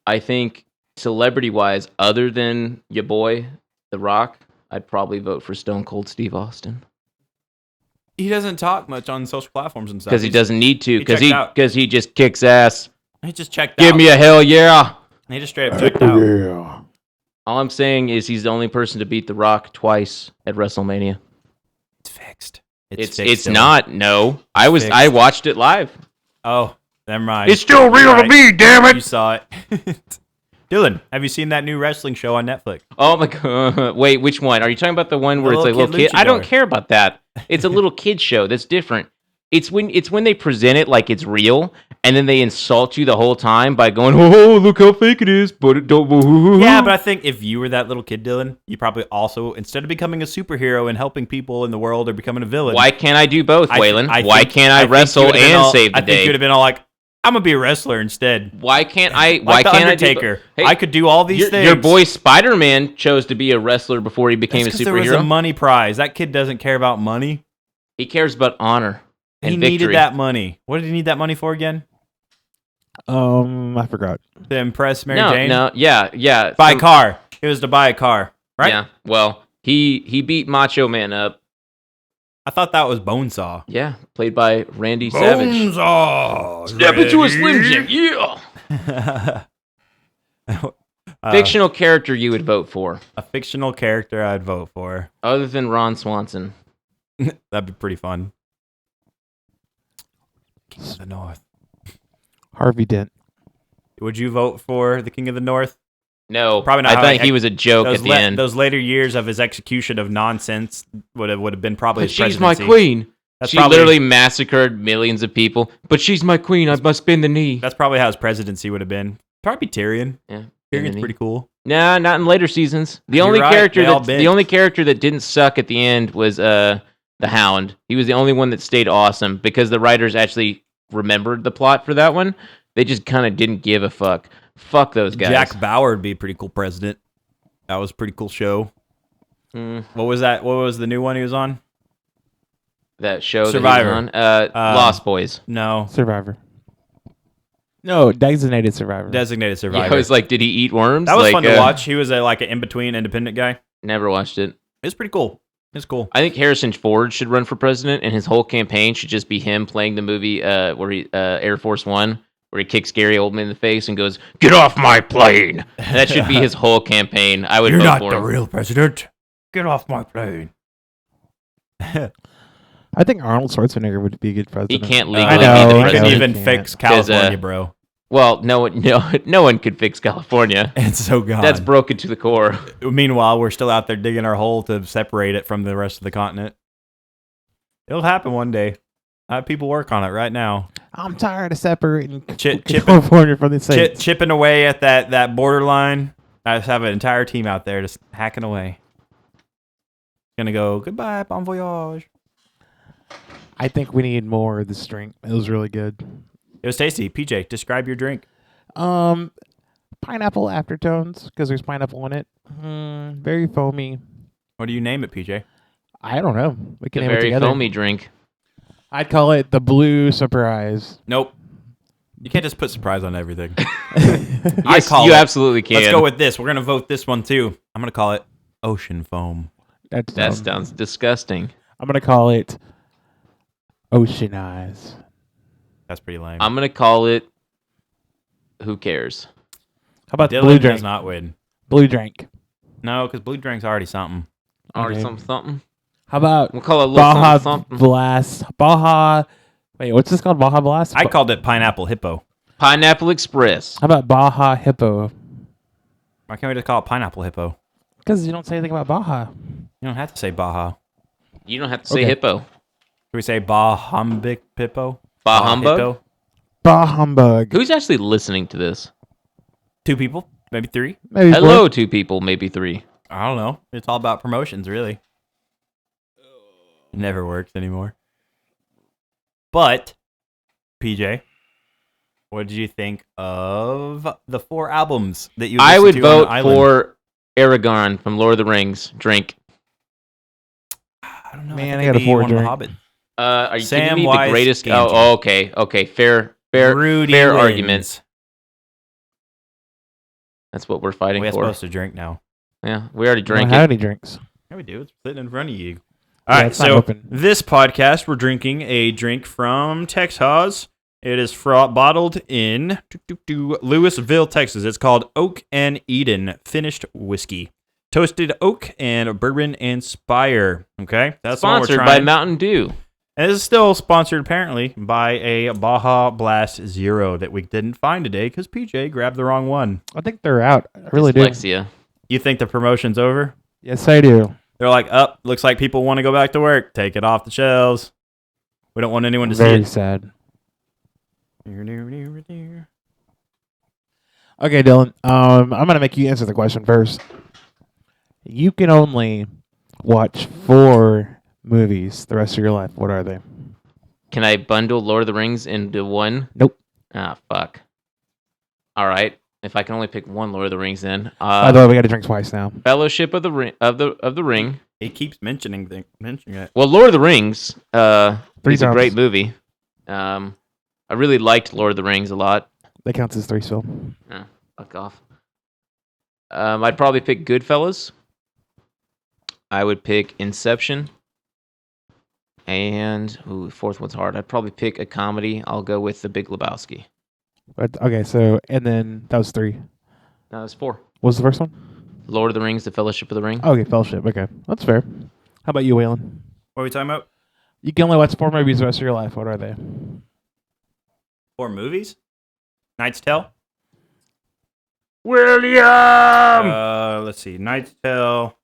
I think celebrity-wise, other than your boy, The Rock, I'd probably vote for Stone Cold Steve Austin. He doesn't talk much on social platforms and stuff. Because he doesn't need to. Because he just kicks ass. He just checked out. Give me a hell yeah. He just straight up checked out. Yeah. All I'm saying is he's the only person to beat The Rock twice at WrestleMania. It's fixed. It's Dylan. not. No, I watched it live. Oh, never mind. It's still real to me, damn it. You saw it. Dylan, have you seen that new wrestling show on Netflix? Oh my god! Wait, which one? Are you talking about the one where it's like little kid? I don't care about that. It's a little kid show. That's different. It's when they present it like it's real, and then they insult you the whole time by going, "Oh, look how fake it is," but it don't. Yeah, but I think if you were that little kid, Dylan, you probably also, instead of becoming a superhero and helping people in the world or becoming a villain. Why can't I do both, Waylon? Why can't I wrestle and save the I think day? you'd have been all like, "I'm gonna be a wrestler instead." Why can't I? Like Why the can't Undertaker. I? I could do all these things. Your boy Spider-Man chose to be a wrestler before he became That's a 'cause there was a superhero. money prize. That kid doesn't care about money. He cares about honor and He victory. needed that money. What did he need that money for again? I forgot. To impress Mary Jane? No, yeah. Buy a car. It was to buy a car, right? Yeah. Well, he beat Macho Man up. I thought that was Bonesaw. Yeah, played by Randy Savage. Bonesaw. Step into a Slim Jim. Yeah. Fictional character you would vote for, A fictional character I'd vote for. other than Ron Swanson. That'd be pretty fun. King of the North. Harvey Dent. Would you vote for the King of the North? No, Probably not. I think he was a joke at the end. Those later years of his execution of nonsense would have been probably But his she's my presidency. queen. That's She probably- literally massacred millions of people. But she's my queen. I must bend the knee. That's probably how his presidency would have been. Probably Tyrion. Yeah, bend Tyrion's the knee. pretty cool. Nah, not in later seasons. The You're only right, character they all that bent. the only character that didn't suck at the end was the Hound. He was the only one that stayed awesome because the writers actually remembered the plot for that one. They just kind of didn't give a fuck. Fuck those guys. Jack Bauer would be a pretty cool president. That was a pretty cool show. Mm, What was that? What was the new one he was on? that show Survivor. that he was on. Lost Boys. No. Survivor. No, Designated Survivor. Designated Yeah, Survivor. I was like, did he eat worms? That was Like, fun to watch. He was like an in-between independent guy. Never watched it. It was pretty cool. It's cool. I think Harrison Ford should run for president, and his whole campaign should just be him playing the movie where he Air Force One, where he kicks Gary Oldman in the face and goes, "Get off my plane!" And that should be his whole campaign. I would vote for him. real president. Get off my plane. I think Arnold Schwarzenegger would be a good He president. can't I legally know. be the He couldn't president. even Can't. fix 'Cause, California, bro. Well, no one could fix California. It's so gone. That's broken to the core. Meanwhile, we're still out there digging our hole to separate it from the rest of the continent. It'll happen one day. People work on it right now. I'm tired of separating Chipping California from the states. chipping away at that borderline. I just have an entire team out there just hacking away. Gonna go, goodbye, bon voyage. I think we need more of this drink. It was really good. It was tasty. PJ, describe your drink. Pineapple aftertones because there's pineapple in it. Very foamy. What do you name it, PJ? I don't know. We It's can a name it very together. foamy drink. I'd call it the Blue Surprise. Nope. You can't just put surprise on everything. Yes, call you it. absolutely can. Let's go with this. We're gonna vote this one too. I'm gonna call it Ocean Foam. That sounds disgusting. I'm gonna call it Ocean Eyes. That's pretty lame. I'm gonna call it. Who cares? How about Dylan Blue does Drink? not win. Blue Drink. No, because Blue Drink's already something. Already Okay. something. How about We'll call it a little Baja something. Blast? Baja. Wait, what's this called? Baja Blast? I called it Pineapple Hippo. Pineapple Express. How about Baja Hippo? Why can't we just call it Pineapple Hippo? Because you don't say anything about Baja. You don't have to say Baja. You don't have to say Okay. hippo. Can we say Bah Humbug Hippo? Bah humbug? Hippo? Bah humbug. Who's actually listening to this? 2 people, maybe 3. Maybe Hello, 2 people, maybe 3. I don't know. It's all about promotions, really. It never works anymore. But, PJ, what did you think of the 4 albums that you I listened would to on vote the island? for Aragorn from Lord of the Rings. Drink. I don't know. Man, I I think got a it'd be 4 one of the drink. Hobbit. Are you Sam giving me Wise the greatest? Gamgee. Oh, okay. Fair Rudy fair wins. argument. That's what we're fighting We're for. supposed to drink now. Yeah, we already I drank don't have it. any drinks. Yeah, we do. It's sitting in front of you. Yeah, All right, it's not so open. this podcast, we're drinking a drink from Texas. It is bottled in Louisville, Texas. It's called Oak and Eden Finished Whiskey. Toasted oak and bourbon and spire. Okay, that's the one we're Sponsored by trying. Mountain Dew. And this is still sponsored, apparently, by a Baja Blast Zero that we didn't find today because PJ grabbed the wrong one. I think they're out. I really do. Dyslexia. You think the promotion's over? Yes, I do. They're like, looks like people want to go back to work. Take it off the shelves. We don't want anyone to Very see sad. it. Okay, Dylan. I'm gonna make you answer the question first. You can only watch 4 movies the rest of your life. What are they? Can I bundle Lord of the Rings into one? Nope. Ah, fuck. All right. If I can only pick one Lord of the Rings, then By the way, we got to drink twice now. Fellowship of the Ring. Of the Ring. He keeps mentioning it. Well, Lord of the Rings. 3 is a times. great movie. I really liked Lord of the Rings a lot. That counts as 3 still. Fuck off. I'd probably pick Goodfellas. I would pick Inception. And the 4th one's hard. I'd probably pick a comedy. I'll go with The Big Lebowski. But, okay, so and then that was 3. That was 4. What was the first one? Lord of the Rings, The Fellowship of the Ring. Okay, Fellowship. Okay, that's fair. How about you, Waylon? What are we talking about? You can only watch 4 movies the rest of your life. What are they? 4 movies? Knight's Tale? William! Let's see. Knight's Tale.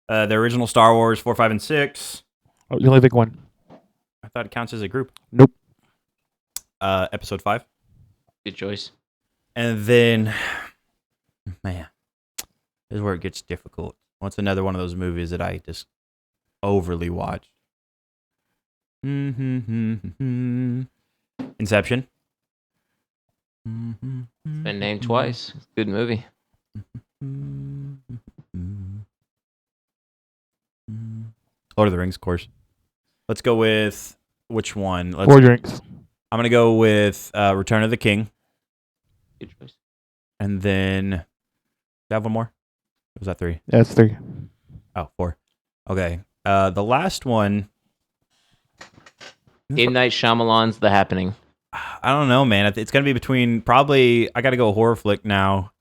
The original Star Wars 4, 5, and 6. Oh, you only pick 1. I thought it counts as a group. Nope. Episode 5. Good choice. And then, man, this is where it gets difficult. What's another one of those movies that I just overly watch? Inception. Been named twice. Good movie. Lord of the Rings, of course. Let's go with which one? 4 drinks. I'm gonna go with Return of the King. Good choice. And then, have one more? Or was that 3? That's 3. Oh, 4. Okay. The last one. M. Night Shyamalan's The Happening. I don't know, man. It's gonna be between probably. I gotta go horror flick now.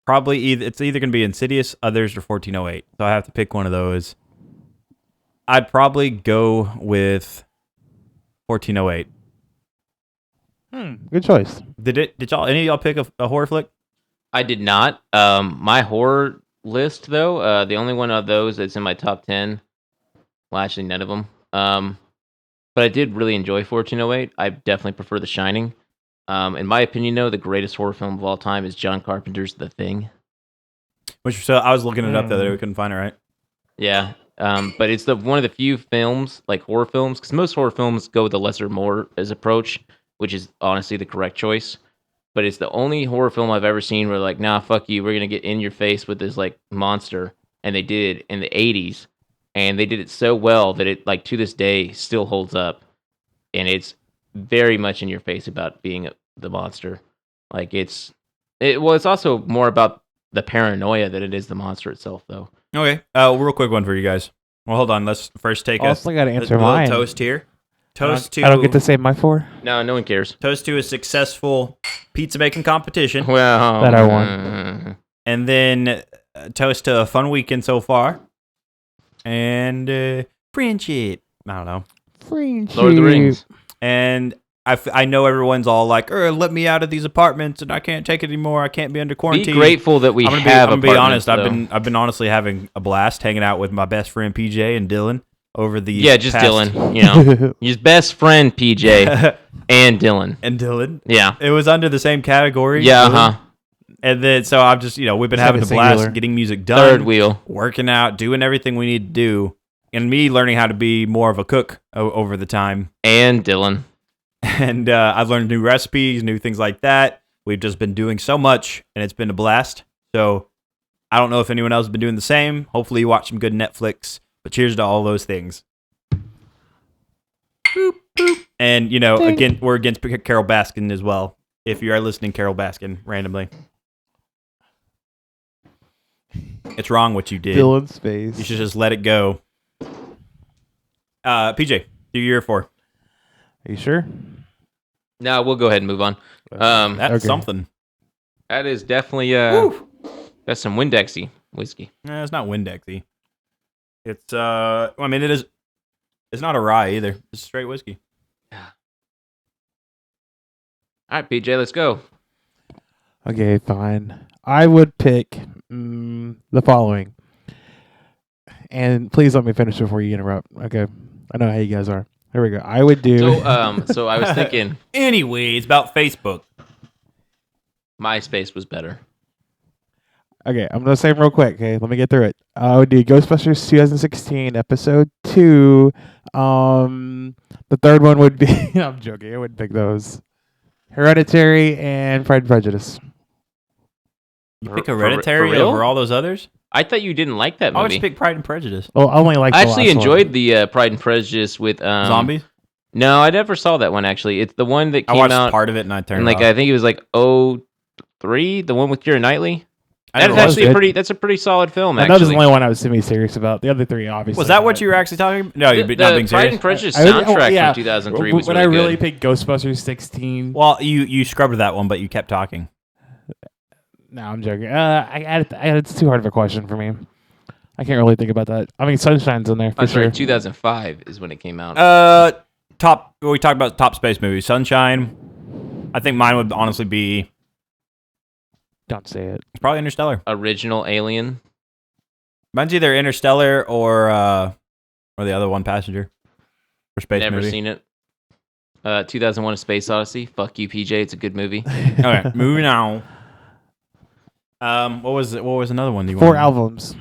Probably it's either gonna be Insidious, Others, or 1408. So I have to pick one of those. I'd probably go with 1408. Good choice. Did y'all any of y'all pick a horror flick? I did not. My horror list, though, the only one of those that's in my top 10. Well, actually, none of them. But I did really enjoy 1408. I definitely prefer The Shining. In my opinion, though, the greatest horror film of all time is John Carpenter's The Thing. So I was looking it up the other day. We couldn't find it, right? Yeah. But it's one of the few films, like horror films, because most horror films go with the lesser more as approach, which is honestly the correct choice. But it's the only horror film I've ever seen where like, nah, fuck you, we're gonna get in your face with this like monster, and they did in the 80s, and they did it so well that it like to this day still holds up, and it's very much in your face about being the monster. Like it's also more about the paranoia than it is the monster itself, though. Okay. Real quick one for you guys. Well, hold on. Let's first take Also, got to a answer little mine. toast here. Toast to I don't get to say my 4. No one cares. toast to a successful pizza making competition, Well, That I won. and then toast to a fun weekend so far, and friendship. I don't know. Friendship. Lord of the Rings. And I know everyone's all like, let me out of these apartments, and I can't take it anymore. I can't be under Be quarantine. grateful that we I'm have gonna be honest. apartments, I've been honestly having a blast hanging out with my best friend PJ and Dylan over the just Dylan. You know, his best friend PJ and Dylan. and Dylan. Yeah. It was under the same category. Yeah. Dylan. And then so I'm just we've been It's having like a a blast singular. getting music done, Third wheel. working out, doing everything we need to do, and me learning how to be more of a cook over the time. And Dylan. And I've learned new recipes, new things like that. We've just been doing so much, and it's been a blast. So I don't know if anyone else has been doing the same. Hopefully you watch some good Netflix. But cheers to all those things. Boop, boop. And, again, we're against Carol Baskin as well. If you are listening, Carol Baskin, randomly. It's wrong what you did. Dylan's face. You should just let it go. PJ, do your 4. Are you sure? No, we'll go ahead and move on. That's Okay. something. That is definitely that's some Windexy whiskey. It's not Windexy. It's it is. It's not a rye either. It's straight whiskey. All right, PJ, let's go. Okay, fine. I would pick the following. And please let me finish before you interrupt. Okay. I know how you guys are. Here we go. I would do. So I was thinking Anyway, it's about Facebook. MySpace was better. Okay, I'm gonna say them real quick. Okay, let me get through it. I would do Ghostbusters 2016 episode 2. The third one would be. I'm joking. I wouldn't pick those. Hereditary and Pride and Prejudice. You pick For Hereditary real? over all those others? I thought you didn't like that I would movie. just pick Pride and Prejudice. Well, I only like. I the actually last enjoyed one. the Pride and Prejudice with Zombies? No, I never saw that one actually. It's the one that I came watched out part of it and I turned in it like off. I think it was like 03, the one with Keira Knightley. I That never is watched actually it. a pretty. That's a pretty solid film. I know this is the Actually, only one I was semi-serious about. The other three, obviously. Was that what but- you were actually talking about? No, you're the not being Pride serious. and Prejudice I really- soundtrack yeah. from 2003 was when really I really good. picked Ghostbusters 16. Well, you scrubbed that one, but you kept talking. No, I'm joking. It's too hard of a question for me. I can't really think about that. I mean, Sunshine's in there for I'm sorry, sure. 2005 is when it came out. We talked about top space movies. Sunshine. I think mine would honestly be Don't say it. it's probably Interstellar. Original Alien. Mine's either Interstellar or the other one, Passenger. For space Never movie. seen it. 2001: A Space Odyssey. Fuck you, PJ. It's a good movie. Okay, moving on. What was another one? You 4 wanted? albums.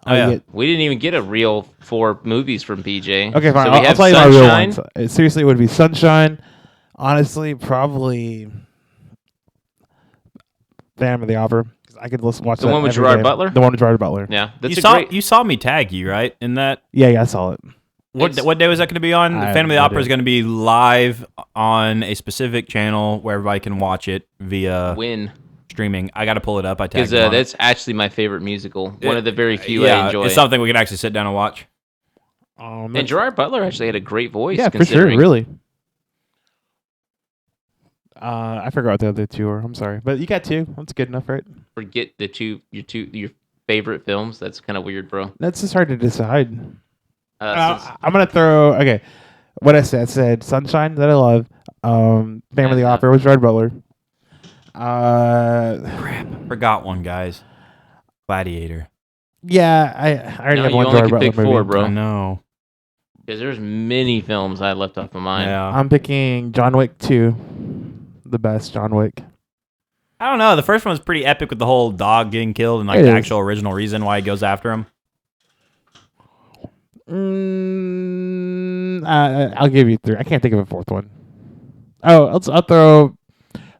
Oh, yeah. We didn't even get a real 4 movies from PJ. Okay, fine. So we I'll have tell you my real Sunshine. ones. Seriously, it would be Sunshine. Honestly, probably Phantom of the Opera. 'Cause I could watch The that one with every Gerard day. Butler? The one with Gerard Butler. Yeah, that's You a saw great. you saw me tag you right in that. Yeah, I saw it. What day was that going to be on? I have Phantom of the no Opera is idea. going to be live on a specific channel where everybody can watch it via Win. streaming. I got to pull it up. I Because tagged you on it. that's actually my favorite musical. One of the very few I Yeah, enjoy. it's something we can actually sit down and watch. And Gerard Butler actually had a great voice. Yeah, for sure, considering. really. I forgot what the other two were. I'm sorry, but you got two. That's good enough, right? Forget your favorite films. That's kind of weird, bro. That's just hard to decide. Since- I'm gonna throw what I said Sunshine that I love. Phantom of the Yeah. Opera with Gerard Butler. Forgot one, guys. Gladiator. Yeah, I already No, have you one only Gerard can Butler pick movie. four, bro. I know. Because there's many films I left off of mine. Yeah. I'm picking John Wick 2, the best John Wick. I don't know. The first one was pretty epic with the whole dog getting killed and like It the is. actual original reason why he goes after him. I'll give you three. I can't think of a fourth one. Oh, I'll throw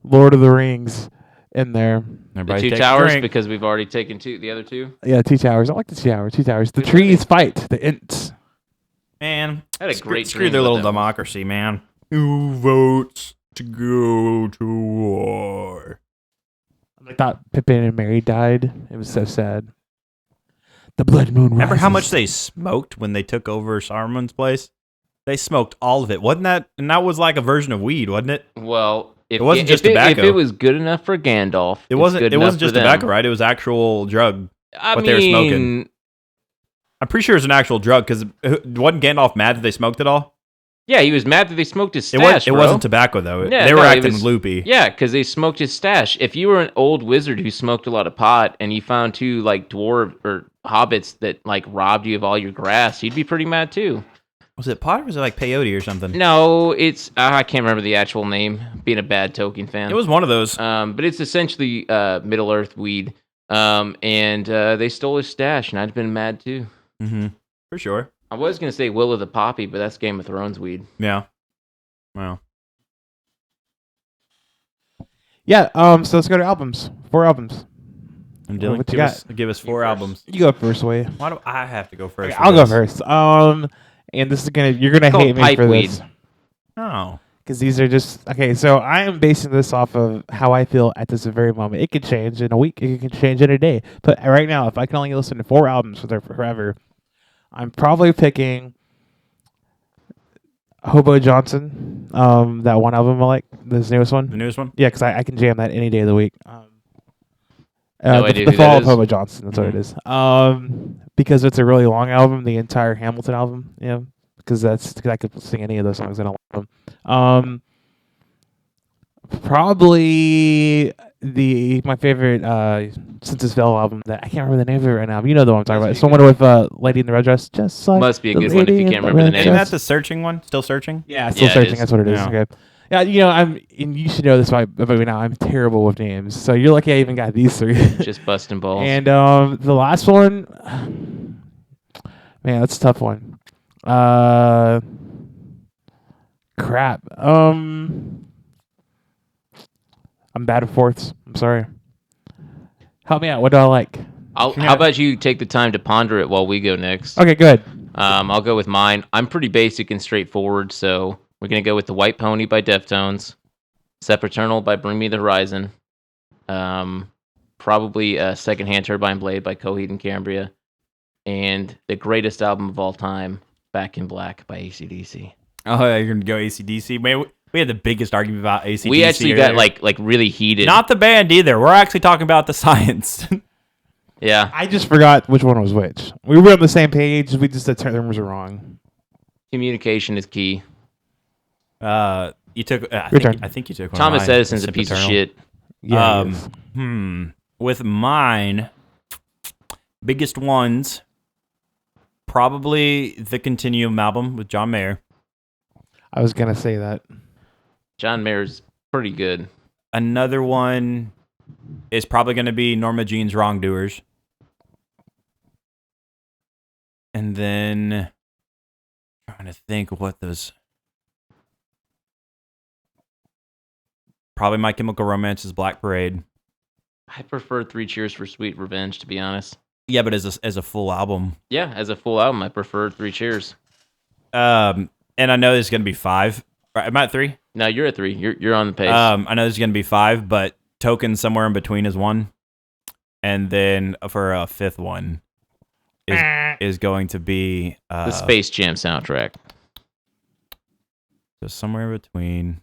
Lord of the Rings in there. The Everybody Two take a Towers, drink. because we've already taken the other two. Yeah, Two Towers. I like the Two Towers. Two Towers. The Good trees fight. The ints. Man, I had a great screw dream their about little that one. democracy, man. Who votes to go to war? I thought Pippin and Mary died. It was so sad. The Blood Moon rises. Remember how much they smoked when they took over Saruman's place? They smoked all of it, wasn't that? And that was like a version of weed, wasn't it? Well, if It wasn't just if tobacco. If it was good enough for Gandalf, It it's wasn't. good It enough wasn't just for them. tobacco, right? It was actual drug. I what mean, they were smoking. I'm pretty sure it was an actual drug because wasn't Gandalf mad that they smoked it all? yeah, he was mad that they smoked his It stash. was. It bro. wasn't tobacco though. Yeah, They were no, it acting was- loopy. Yeah, because they smoked his stash. If you were an old wizard who smoked a lot of pot and you found two like dwarf or hobbits that like robbed you of all your grass, you'd be pretty mad too. Was it pot or was it like peyote or something? No, it's I can't remember the actual name. Being a bad Tolkien fan, It was one of those. but it's essentially Middle Earth weed. And they stole his stash, and I'd been mad too. Mm-hmm. For sure. I was gonna say Will of the Poppy, but that's Game of Thrones weed. Yeah. Well. Yeah. So let's go to albums. 4 albums. And Well, Dylan, what you give us 4 first. albums. You go first, way. Why do I have to go first? Okay, for I'll go this? first. And this is you're gonna called hate me pipe for weed. this Oh. because these are just okay. So I am basing this off of how I feel at this very moment. It could change in a week. It could change in a day. But right now, if I can only listen to 4 albums for forever, I'm probably picking Hobo Johnson. That one album I like, this newest The one. newest one? Yeah, because I can jam that any day of the week. No the idea the who Fall that of is. Hobo Johnson. That's what it is. Because it's a really long album, the entire Hamilton album. Yeah, because I could sing any of those songs and I love them. Probably my favorite Census Fell album that I can't remember the name of it right now. But you know the one I'm talking about. Must It's be the one with Lady in the Red Dress. Just like Must be a the good one if lady you in can't the remember the red name. Isn't dress. that the searching one? Still searching? Yeah, still Yeah, it searching. is. That's what it is. Yeah. Okay. Yeah, and you should know this about me now. I'm terrible with names, so you're lucky I even got these 3. Just busting balls. And the last one, man, that's a tough one. Crap. I'm bad at fourths. I'm sorry. Help me out. What do I like? How about you take the time to ponder it while we go next? Okay, good. I'll go with mine. I'm pretty basic and straightforward, so we're gonna go with The White Pony by Deftones, Sepaternal by Bring Me the Horizon, probably Secondhand Turbine Blade by Coheed and Cambria, and the greatest album of all time, Back in Black by AC/DC. Oh, yeah, you're going to go AC/DC? Man, we had the biggest argument about AC/DC. We actually got earlier. like really heated. Not the band either. We're actually talking about the science. Yeah. I just forgot which one was which. We were on the same page. We just the terms were wrong. Communication is key. You took. I Your turn. think you took one. Thomas of mine. Edison's a piece of Sempiternal. shit. Yeah. it is. With mine, biggest ones, probably the Continuum album with John Mayer. I was gonna say that. John Mayer's pretty good. Another one is probably going to be Norma Jean's Wrongdoers. And then, trying to think of what those. Probably My Chemical Romance's Black Parade. I prefer Three Cheers for Sweet Revenge, to be honest. Yeah, but as a full album. Yeah, as a full album, I prefer Three Cheers. And I know there's going to be 5. Right, am I at 3? No, you're at 3. You're on the pace. I know there's going to be 5, but Token somewhere in between is 1. And then for a 5th one is going to be... the Space Jam soundtrack. So somewhere in between...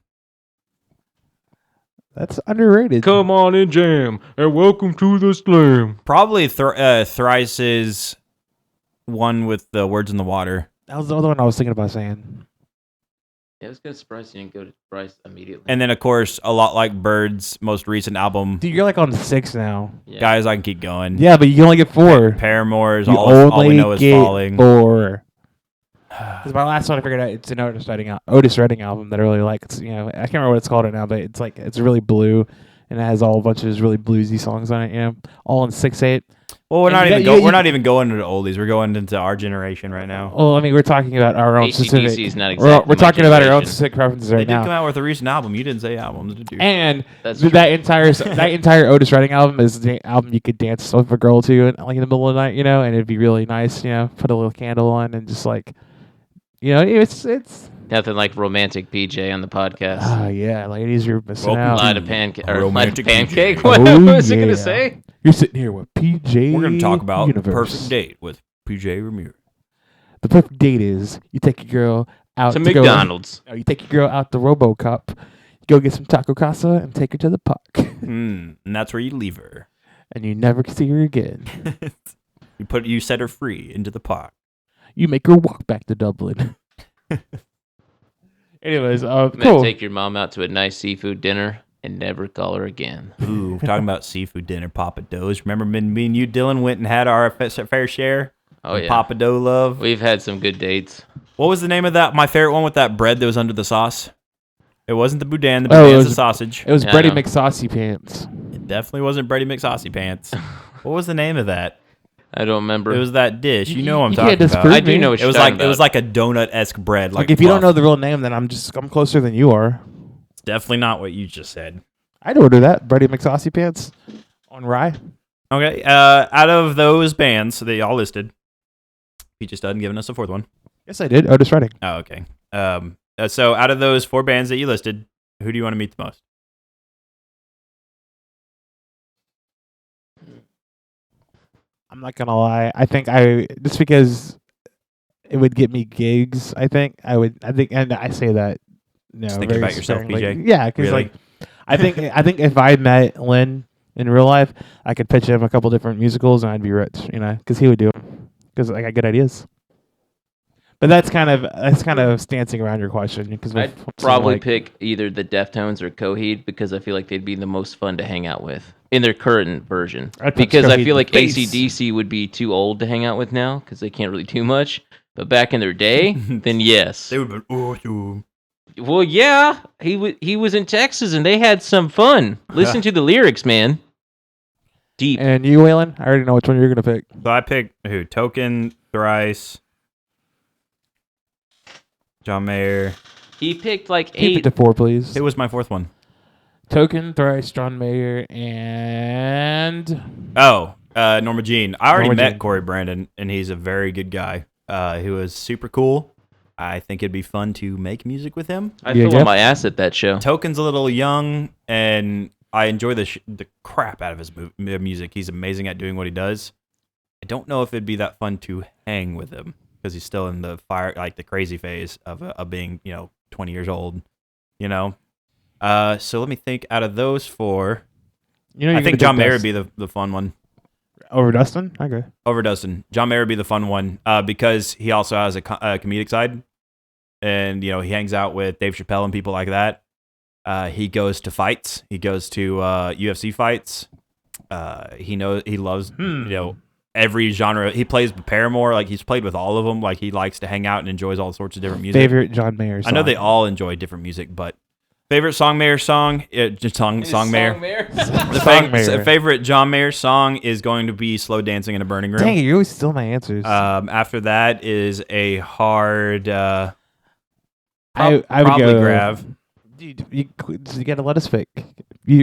That's underrated. Come on and jam, and welcome to the slam. Probably Thrice's one with the Words in the Water. That was the other one I was thinking about saying. Yeah, I was kind of surprised you didn't go to Thrice immediately. And then, of course, a lot like Bird's most recent album. Dude, you're like on 6 now. Yeah. Guys, I can keep going. Yeah, but you can only get 4. Paramore's You all we only know is get falling. 4. Because my last one, I figured out it's an Otis Redding album that I really like. It's, I can't remember what it's called right now, but it's really blue, and it has all a bunch of those really bluesy songs on it. All in 6/8. Well, we're And not even going into oldies. We're going into our generation right now. Well, I mean, we're talking about our own specific. AC/DC is not exactly We're talking about our own generation. specific preferences They right did now. come out with a recent album. You didn't say albums, did you? And That's true. that entire Otis Redding album is the album you could dance with a girl to, like in the middle of the night, and it'd be really nice, put a little candle on and just like, it's. Nothing like romantic PJ on the podcast. Oh yeah, ladies, you're missing Welcome out. Light a pancake. Or light a Romantic pancake. PJ. What Oh, was it yeah. gonna say? You're sitting here with PJ. We're going to talk about the Universe. perfect date with PJ Ramirez. The perfect date is you take your girl out To go- McDonald's. you take your girl out the RoboCup, you go get some taco casa, and take her to the park, And that's where you leave her. and you never see her again. You set her free into the park. You make her walk back to Dublin. Anyways, I'm cool. gonna take your mom out to a nice seafood dinner and never call her again. Ooh, talking about seafood dinner, Papa Do's. Remember me and you, Dylan, went and had our fair share? Oh of yeah, Papa Dough love. we've had some good dates. What was the name of that? My favorite one with that bread that was under the sauce? It wasn't the boudin. The Oh, it boudin's was- the sausage. It was Yeah, I Brady know. McSaucy Pants. It definitely wasn't Brady McSaucy Pants. What was the name of that? I don't remember. It was that dish. You know what I'm You can't talking disprove about. I do know what It you're was talking like it was about. like a donut-esque bread. Like if you don't know fluff. the real name, then I'm closer than you are. It's definitely not what you just said. I'd order that Brady McSaucy Pants on rye. Okay. Out of those bands that y'all listed, he just hadn't given us a 4th one. Yes, I did. Otis Redding. Oh, okay. So out of those 4 bands that you listed, who do you want to meet the most? I'm not gonna lie. I think just because it would get me gigs. I think, and I say that. Just thinking very about yourself, sparingly. PJ? Yeah, because Really? I think if I met Lynn in real life, I could pitch him a couple different musicals and I'd be rich. Because he would do them. Because I got good ideas. But that's kind of dancing around your question. Because I'd probably pick either the Deftones or Coheed because I feel like they'd be the most fun to hang out with in their current version. I'd put Because I Coheed feel in like bass. AC/DC would be too old to hang out with now because they can't really do much. But back in their day, then yes. They would have been awesome. Well, yeah, he was in Texas and they had some fun. Listen to the lyrics, man. Deep. And you, Waylon, I already know which one you're gonna pick. So I picked who? Token, Thrice, John Mayer. He picked like Keep it 8. to 4, please. It was my 4th one. Token, Thrice, John Mayer, and Oh, Norma Jean. I already Norma met Jean. Corey Brandon, and he's a very good guy. He was super cool. I think it'd be fun to make music with him. I Yeah, feel yeah. on my ass at that show. Token's a little young, and I enjoy the crap out of his music. He's amazing at doing what he does. I don't know if it'd be that fun to hang with him because he's still in the the crazy phase of being 20 years old. So let me think. Out of those 4, I think John Mayer would be the fun one. over Dustin. Okay. Over Dustin. John Mayer would be the fun one because he also has a comedic side. And, he hangs out with Dave Chappelle and people like that. He goes to fights. He goes to UFC fights. He loves, every genre. He plays with Paramore. Like, he's played with all of them. Like, he likes to hang out and enjoys all sorts of different music. Favorite John Mayer song. I know they all enjoy different music, but favorite Song Mayer song? Song Mayer. Song Mayer. Favorite John Mayer song is going to be Slow Dancing in a Burning Room. Dang it, you always steal my answers. After that is a hard I would probably go grab. You gotta let us pick.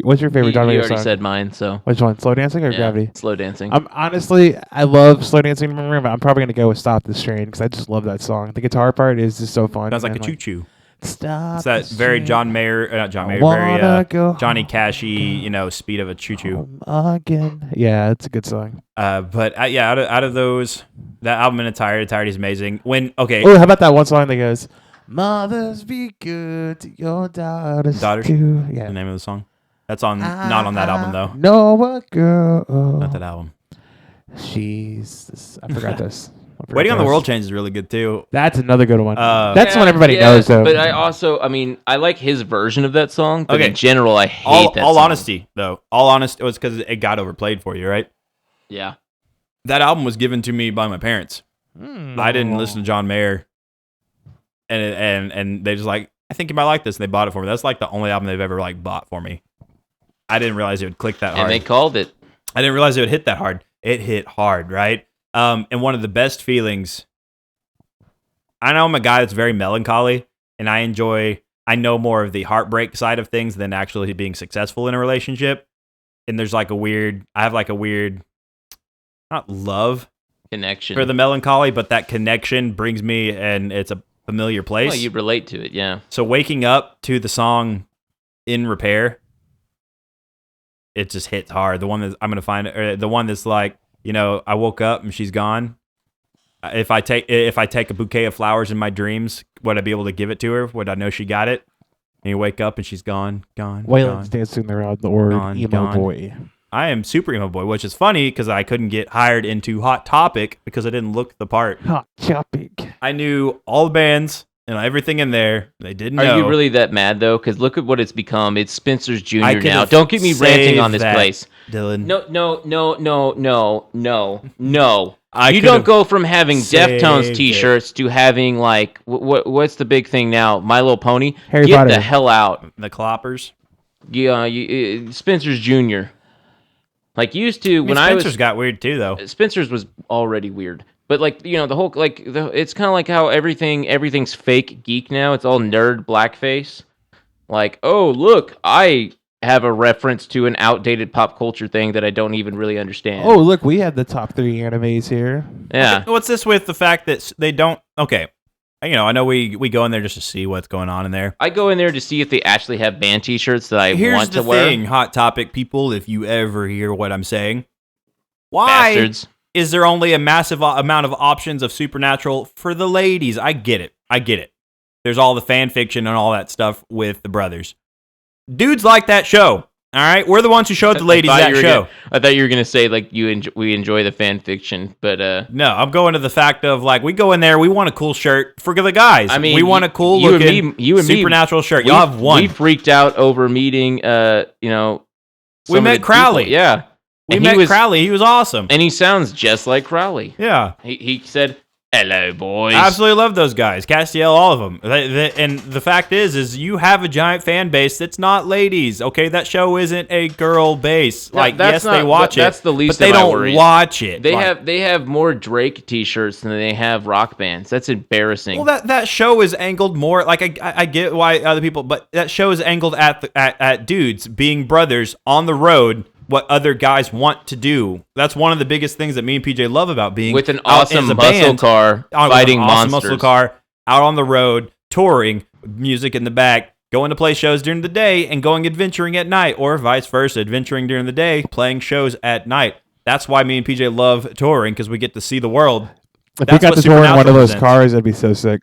What's your favorite You John Mayer already song? said mine, so Which one? Slow Dancing or yeah, Gravity? Slow Dancing. Honestly, I love Slow Dancing in my room, but I'm probably gonna go with Stop This Train because I just love that song. The guitar part is just so fun. Sounds like a and, choo-choo. Stop. It's that this very train. John Mayer, not John I Mayer, wanna very go Johnny home Cashy, speed of a choo-choo. again. Yeah, it's a good song. But out of those, that album in entirety is amazing. Okay, Oh, how about that one song that goes, "Mothers be good to your daughters too." Yeah. the name of the song. That's not on that album though. Know a girl. Not that album. I forgot this. Waiting on the World Change is really good too. That's another good one. That's Yeah, one everybody knows though. But I like his version of that song. But Okay. in general, I hate that All song. honesty, though. All honesty, it was because it got overplayed for you, right? Yeah. That album was given to me by my parents. I didn't listen to John Mayer, and they just like, I think you might like this, and they bought it for me. That's like the only album they've ever like bought for me. I didn't realize it would click that hard. And they called it. I didn't realize it would hit that hard. It hit hard, right? And one of the best feelings. I know I'm a guy that's very melancholy, and I know more of the heartbreak side of things than actually being successful in a relationship. And there's I have like a weird, not love Connection. for the melancholy, but that connection brings me, and it's a familiar place. Well, you relate to it, yeah. So waking up to the song "In Repair," it just hits hard. The one that I'm gonna find, or the one that's like, I woke up and she's gone. If I take a bouquet of flowers in my dreams, would I be able to give it to her? Would I know she got it? And you wake up and she's gone. Waylon's dancing around the word emo boy. I am super emo boy, which is funny because I couldn't get hired into Hot Topic because I didn't look the part. Hot Topic. I knew all the bands and everything in there. They didn't know. Are you really that mad though? Because look at what it's become. It's Spencer's Jr. I could now. have Don't get me ranting on this saved that, place. Dylan. No. You don't go from having Deftones T-shirts to having like what's the big thing now? My Little Pony. Harry Get Potter. the hell out. The Cloppers. Yeah, Spencer's Jr. Like used to when Spencer's got weird too though. Spencer's was already weird. But like the whole it's kind of like how everything's fake geek now. It's all nerd blackface. Like, oh look, I have a reference to an outdated pop culture thing that I don't even really understand. Oh, look, we have the top 3 animes here. Yeah. Okay, what's this with the fact that they don't? Okay, I know we go in there just to see what's going on in there. I go in there to see if they actually have band T-shirts that I Here's want to the wear. thing, Hot Topic people, if you ever hear what I'm saying, why Bastards. is there only a massive amount of options of Supernatural for the ladies? I get it. There's all the fan fiction and all that stuff with the brothers. Dudes like that show. All right, we're the ones who showed the ladies that show. I thought you were gonna say like we enjoy the fan fiction, but No, I'm going to the fact of like we go in there, we want a cool shirt for the guys. I mean, we want a cool you looking and me, Supernatural shirt. Y'all have one. We freaked out over meeting, some We of met the Crowley. people. Yeah, We and met Crowley. He was awesome. and he sounds just like Crowley. Yeah. He said, "Hello, boys." I absolutely love those guys. Castiel, all of them. And the fact is you have a giant fan base that's not ladies. Okay, that show isn't a girl base. Like, yes, they watch it. That's the least but they of my don't worries. watch it. They have more Drake T-shirts than they have rock bands. That's embarrassing. Well, that show is angled more. Like, I get why other people, but that show is angled at dudes being brothers on the road. What other guys want to do. That's one of the biggest things that me and PJ love about being with an out awesome as a muscle band, car fighting awesome monsters. muscle car out on the road, touring, music in the back, going to play shows during the day and going adventuring at night, or vice versa, adventuring during the day, playing shows at night. That's why me and PJ love touring, because we get to see the world. If we got to tour in one of those cars, that'd be so sick.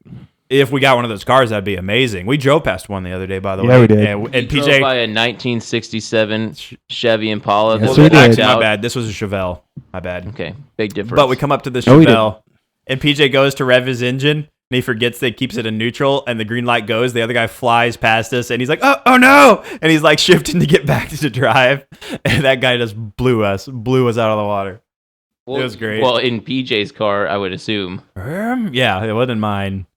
If we got one of those cars, that'd be amazing. We drove past one the other day, by the way. Yeah, we did. And We drove PJ, by a 1967 Chevy Impala. Yes, that we was did. blacked actually, my out. bad. This was a Chevelle. My bad. Okay, big difference. But we come up to the No, we Chevelle, and PJ goes to rev his engine, and he forgets that he keeps it in neutral, and the green light goes. The other guy flies past us, and he's like, oh no! And he's like shifting to get back to drive, and that guy just blew us out of the water. Well, it was great. Well, in PJ's car, I would assume. Yeah, it wasn't mine.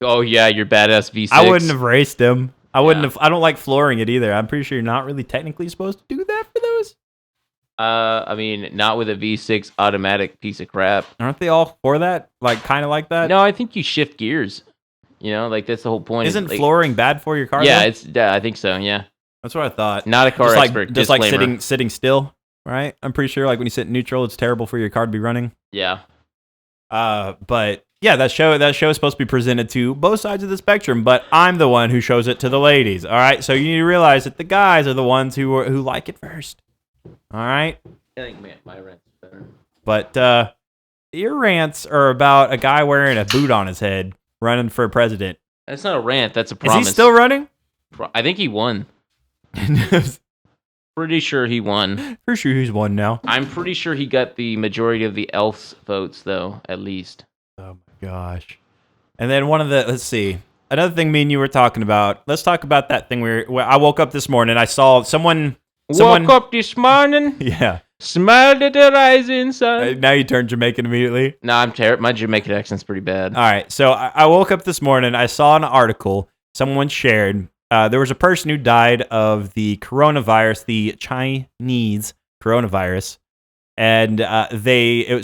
Oh yeah, your badass V6. I wouldn't have raced him. I wouldn't Yeah. have. I don't like flooring it either. I'm pretty sure you're not really technically supposed to do that for those. I mean, not with a V6 automatic piece of crap. Aren't they all for that? Like, kind of like that? No, I think you shift gears. You know, like that's the whole point. Isn't like, flooring bad for your car? Yeah, though? I think so. Yeah, That's what I thought. not a car just expert. Just like disclaimer. sitting still, right? I'm pretty sure like when you sit in neutral, it's terrible for your car to be running. Yeah. But yeah, that show is supposed to be presented to both sides of the spectrum, but I'm the one who shows it to the ladies. All right, so you need to realize that the guys are the ones who like it first. All right. I think my rant's better. But your rants are about a guy wearing a boot on his head running for president. That's not a rant. That's a promise. Is he still running? I think he won. Pretty sure he won. For sure he's won now. I'm pretty sure he got the majority of the elves votes, though, at least. Oh my gosh. And then let's see. Another thing me and you were talking about. Let's talk about that thing where I woke up this morning. I saw someone Woke up this morning. Yeah. Smiled at the rising sun. Now you turn Jamaican immediately. No, I'm terrible. My Jamaican accent's pretty bad. All right. So I woke up this morning. I saw an article someone shared. There was a person who died of the coronavirus, the Chinese coronavirus, and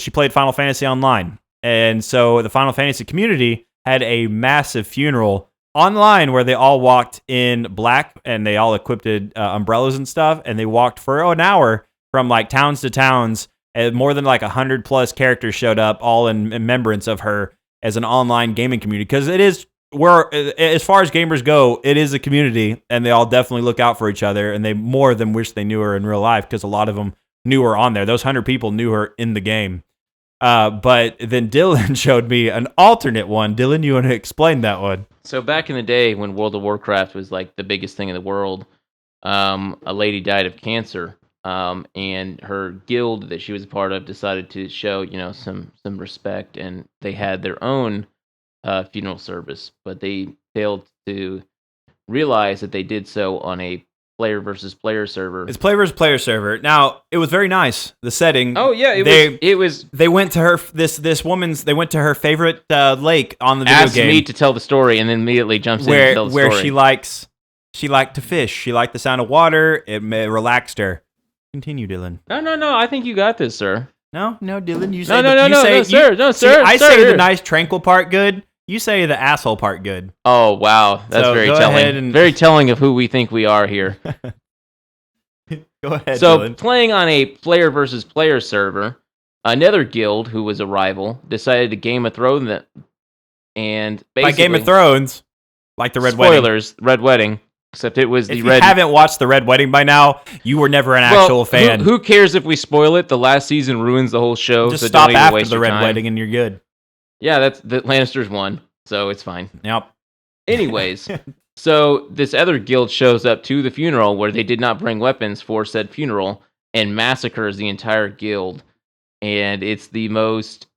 she played Final Fantasy Online. And so the Final Fantasy community had a massive funeral online where they all walked in black and they all equipped umbrellas and stuff, and they walked for an hour from like towns to towns, and more than like 100+ characters showed up, all in remembrance of her as an online gaming community. Because it is, as far as gamers go, it is a community, and they all definitely look out for each other, and they more than wish they knew her in real life, because a lot of them knew her on there. Those 100 people knew her in the game. But then Dylan showed me an alternate one. Dylan, you want to explain that one? So back in the day when World of Warcraft was like the biggest thing in the world, a lady died of cancer, and her guild that she was a part of decided to show, some respect, and they had their own funeral service, but they failed to realize that they did so on a player versus player server. It's player versus player server. Now, it was very nice. The setting. Oh yeah, it was. They went to her They went to her favorite lake on the video asked game. me to tell the story, and then immediately jumps in to tell the story. Where she liked to fish. She liked the sound of water. It relaxed her. Continue, Dylan. No. I think you got this, sir. No, Dylan. You say no, sir. I say the nice tranquil part good. You say the asshole part good. Oh, wow. That's very telling. Very telling of who we think we are here. Go ahead, So, Dylan. playing on a player versus player server, another guild who was a rival decided to Game of Thrones it. And basically... By Game of Thrones, like the Red Wedding. Spoilers, Red Wedding. Except it was if you haven't watched the Red Wedding by now, you were never an actual fan. Who cares if we spoil it? The last season ruins the whole show. Just so stop don't even after waste the your Red time. Wedding and you're good. Yeah, that's the Lannisters won, so it's fine. Yep. Anyways, so this other guild shows up to the funeral where they did not bring weapons for said funeral and massacres the entire guild. And it's the most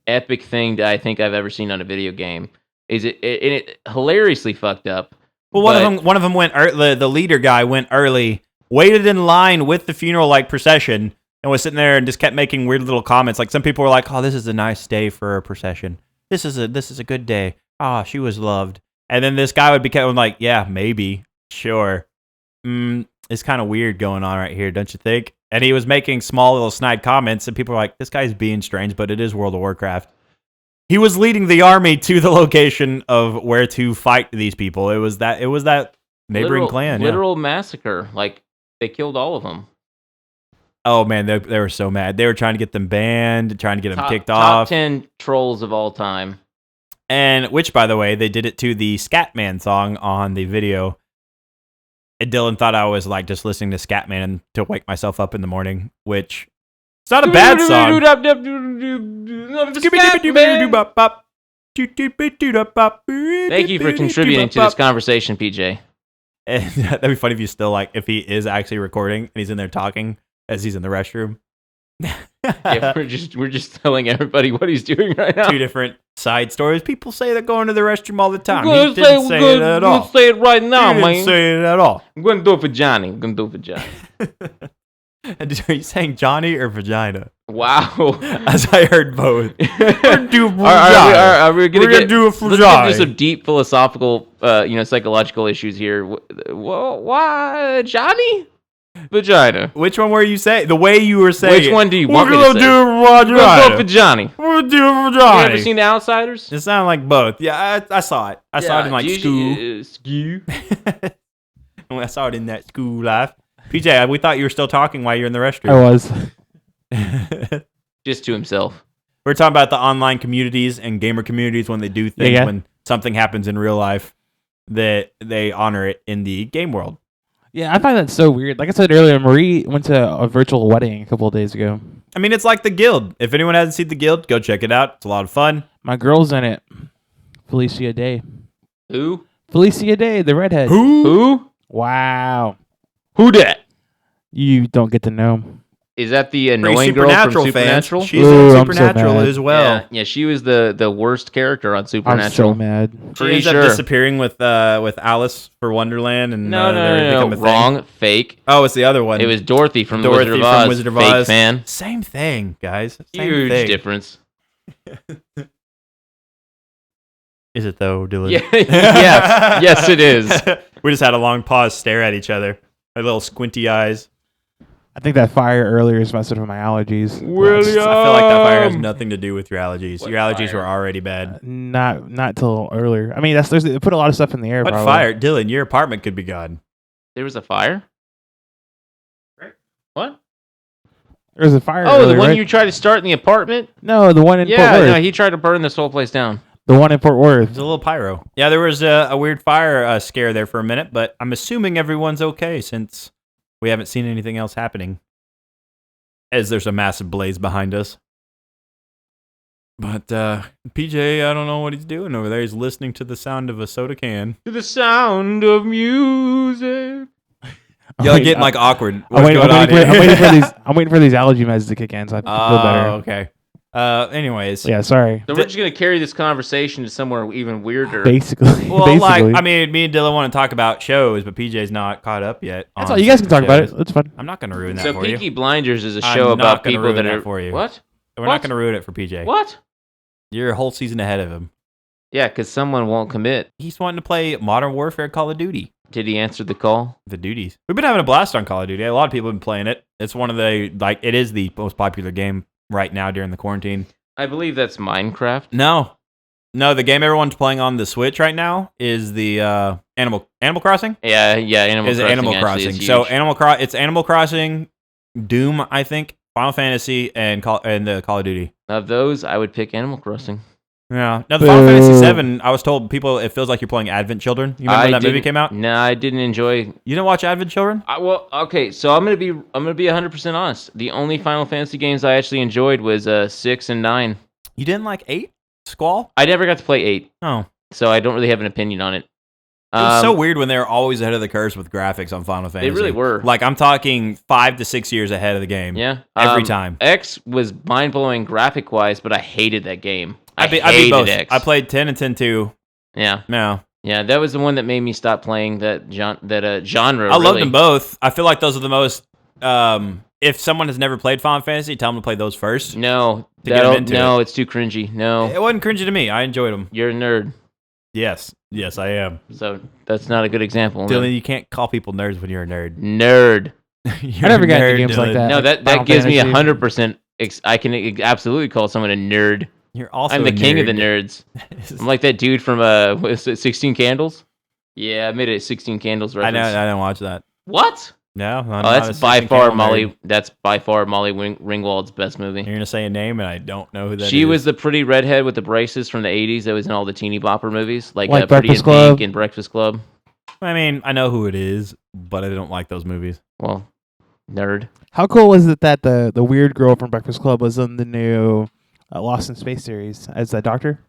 epic thing that I think I've ever seen on a video game. It hilariously fucked up. Well, one of them went. The leader guy went early, waited in line with the funeral procession, and was sitting there and just kept making weird little comments. Like some people were like, "Oh, this is a nice day for a procession. This is a good day. Ah, she was loved." And then this guy would be kind of like, "Yeah, maybe, sure. It's kind of weird going on right here, don't you think?" And he was making small little snide comments, and people were like, "This guy's being strange," but it is World of Warcraft. He was leading the army to the location of where to fight these people. It was that neighboring clan. Literal massacre. Like, they killed all of them. Oh, man, they were so mad. They were trying to get them banned, trying to get them kicked off. Top 10 trolls of all time. And which, by the way, they did it to the Scatman song on the video. And Dylan thought I was like just listening to Scatman to wake myself up in the morning, which it's not a bad song. Thank you for contributing to this conversation, PJ. And that'd be funny if you still if he is actually recording and he's in there talking as he's in the restroom. Yeah, we're just telling everybody what he's doing right now. Two different side stories. People say they're going to the restroom all the time. He didn't say it at all. Say it right now, man. He didn't say it at all. I'm going to do it for Johnny. And are you saying Johnny or vagina? Wow. As I heard both. Are we going to do it for Let's get into some deep philosophical, psychological issues here. Why, Johnny? Vagina. Which one were you saying? The way you were saying Which one do you we're want me to gonna say? do Let's vagina. go vagina. We're gonna do You vagina. ever seen The Outsiders? It sounded like both. Yeah, I saw it. I saw it in like school. School. I saw it in that school life. PJ, we thought you were still talking while you're in the restroom. I was. Just to himself. We're talking about the online communities and gamer communities when they do things Yeah. when something happens in real life that they honor it in the game world. Yeah, I find that so weird. Like I said earlier, Marie went to a virtual wedding a couple of days ago. I mean, it's like the Guild. If anyone hasn't seen the Guild, go check it out. It's a lot of fun. My girl's in it. Felicia Day. Who? Felicia Day, the redhead. Who? Wow. Who that? You don't get to know. Is that the Pretty annoying girl from Supernatural fans. Supernatural? She's Ooh, in I'm so Supernatural mad. as well. Yeah, she was the worst character on I'm Supernatural. so mad. She Pretty ends sure. up disappearing with Alice for Wonderland, and No, they become a thing. wrong, fake. Oh, it's the other one. It was Dorothy from Dorothy Wizard of from Oz. Wizard of Fake Oz. fan. Same thing, guys. Same Huge thing. difference. Is it though, Dylan? Yeah, yes, it is. We just had a long pause, stare at each other, like little squinty eyes. I think that fire earlier is messing with my allergies. I feel like that fire has nothing to do with your allergies. What Your allergies fire? were already bad. Not till earlier. I mean, they put a lot of stuff in the air. What probably. fire, Dylan? Your apartment could be gone. There was a fire? Right. What? There was a fire. Oh, earlier, the one right? you tried to start in the apartment? No, the one in Fort Yeah, Worth. no, he tried to burn this whole place down. The one in Fort Worth. It's a little pyro. Yeah, there was a weird fire scare there for a minute, but I'm assuming everyone's okay since we haven't seen anything else happening. As there's a massive blaze behind us. But PJ, I don't know what he's doing over there. He's listening to the sound of a soda can. To the sound of music. Y'all getting like awkward. I'm What's waiting, going on here? I'm waiting for these allergy meds to kick in, so I feel better. Okay. Anyways. Yeah, sorry. So we're just going to carry this conversation to somewhere even weirder. Basically, Well, basically. I mean, me and Dylan want to talk about shows, but PJ's not caught up yet. That's on all. You guys can talk about it. shows. It's fun. I'm not going to ruin that So for Peaky you. Blinders is a I'm show not about gonna people ruin that that are... for you. What? We're What? not going to ruin it for PJ. What? You're a whole season ahead of him. Yeah, because someone won't commit. He's wanting to play Modern Warfare Call of Duty. Did he answer the call? The duties. We've been having a blast on Call of Duty. A lot of people have been playing it. It's one of the, it is the most popular game right now during the quarantine. I believe that's Minecraft. No, the game everyone's playing on the Switch right now is the Animal Crossing. Yeah, Animal Crossing. Animal actually Crossing. is huge. So it's Animal Crossing, Doom, I think, Final Fantasy, and Call of Duty. Of those, I would pick Animal Crossing. Yeah. Now the Final Fantasy 7, I was told people it feels like you're playing Advent Children. You remember when that movie came out? No, I didn't enjoy. You didn't watch Advent Children? Well, okay, so I'm gonna be 100% honest. The only Final Fantasy games I actually enjoyed was 6 and 9. You didn't like 8? Squall? I never got to play 8, Oh. so I don't really have an opinion on it. It was so weird when they were always ahead of the curve with graphics on Final Fantasy. They really were. Like, I'm talking 5 to 6 years ahead of the game. Yeah, Every time. X was mind blowing graphic wise, but I hated that game. I beat hated both. X. I played 10 and 10-2. Yeah, No. yeah, that was the one that made me stop playing that genre. I love really. them both. I feel like those are the most... if someone has never played Final Fantasy, tell them to play those first. No, To get 'em into no, it's too cringy. No, It wasn't cringy to me. I enjoyed them. you're a nerd, Yes, I am. so that's not a good example. Dylan, you can't call people nerds when you're a nerd. Nerd. You're I never a got into nerd, games like Dylan. that. No, that Final gives me Fantasy. 100%. I can absolutely call someone a nerd. You're also I'm the a king of the nerd. nerds. I'm like that dude from what is it, 16 Candles. Yeah, I made a 16 Candles I reference. know. I didn't watch that. What? No, I'm Oh, not that's a by 16 far Candle Molly. nerd. That's by far Molly Ringwald's best movie. You're gonna say a name, and I don't know who that is. She was the pretty redhead with the braces from the 80s that was in all the teeny bopper movies, like Like Pretty in Breakfast Club? Pink and Breakfast Club. I mean, I know who it is, but I don't like those movies. Well, nerd. How cool was it that the weird girl from Breakfast Club was in the new Lost in Space series as that doctor?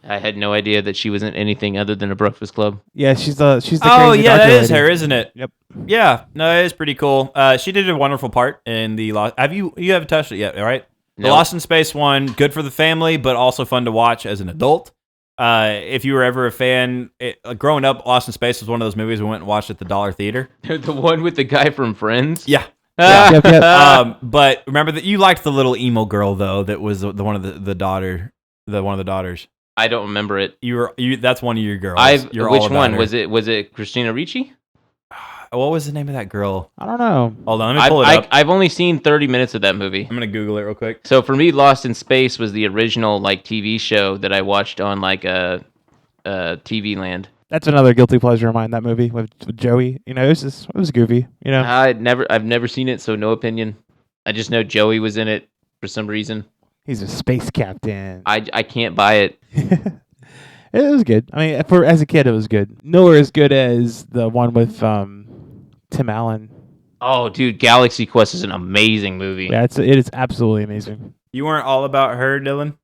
I had no idea that she wasn't anything other than a Breakfast Club. Yeah, she's the Oh crazy yeah, doctor that is lady. her, isn't it? Yep. Yeah, no, it is pretty cool. She did a wonderful part in the Lost. You haven't touched it yet, right? The Nope. Lost in Space one, good for the family, but also fun to watch as an adult. If you were ever a fan, growing up, Lost in Space was one of those movies we went and watched at the Dollar Theater. The one with the guy from Friends. Yeah. Yep, yep. But remember that you liked the little emo girl though. That was the one of the one of the daughters. I don't remember it. You that's one of your girls. You're Which all about one her. was it? Was it Christina Ricci? What was the name of that girl? I don't know. Hold on, let me pull it up. I've only seen 30 minutes of that movie. I'm gonna Google it real quick. So for me, Lost in Space was the original like TV show that I watched on like a TV Land. That's another guilty pleasure of mine. That movie with Joey. You know, it was goofy. You know, I've never seen it, so no opinion. I just know Joey was in it for some reason. he's a space captain. I can't buy it. It was good. I mean, as a kid, it was good. Nowhere as good as the one with Tim Allen. Oh, dude, Galaxy Quest is an amazing movie. Yeah, it is absolutely amazing. You weren't all about her, Dylan?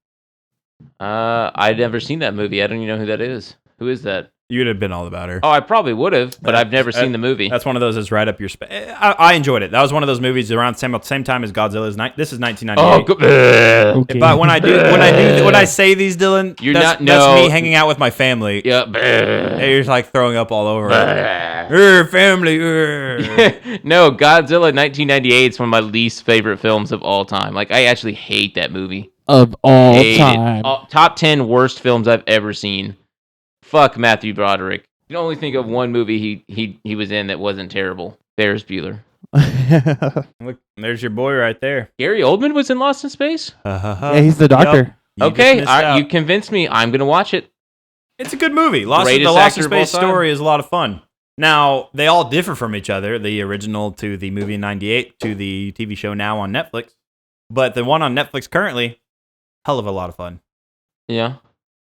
I'd never seen that movie. I don't even know who that is. Who is that? You'd have been all about her. Oh, I probably would have, but I've never seen the movie. That's one of those that's right up your space. I enjoyed it. That was one of those movies around same time as Godzilla's. This is 1998. Okay. But when I say these, Dylan, that's me hanging out with my family. Yeah. You're just like throwing up all over. Family. No, Godzilla 1998 is one of my least favorite films of all time. Like, I actually hate that movie. Of all Hate time. it. Top 10 worst films I've ever seen. Fuck Matthew Broderick. You can only think of one movie he was in that wasn't terrible. Ferris Bueller. Look, there's your boy right there. Gary Oldman was in Lost in Space? Yeah, he's the doctor. Yep. Okay, you convinced me. I'm going to watch it. It's a good movie. The Lost in Space story is a lot of fun. Now, they all differ from each other. The original to the movie in 98 to the TV show now on Netflix. But the one on Netflix currently, hell of a lot of fun. Yeah.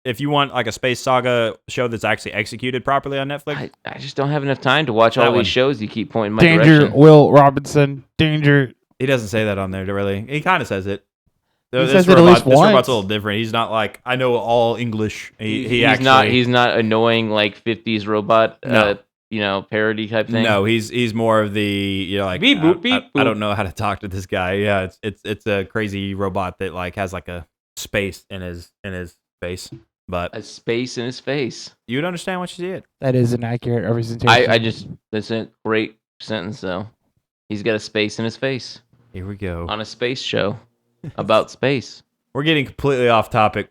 If you want like a space saga show that's actually executed properly on Netflix. I just don't have enough time to watch all these shows you keep pointing my Danger, direction. Will Robinson. Danger. He doesn't say that on there, really. He kind of says it. Says it at least This once. robot's a little different. He's not like, I know all English. He's not annoying like 50s robot parody type thing. No, he's more of the like beep, boop, beep, I don't know how to talk to this guy. Yeah, it's a crazy robot that like has like a space in his face. But a space in his face. You'd understand what you did. That is an accurate representation. That's a great sentence though. He's got a space in his face. Here we go. On a space show about space. We're getting completely off topic.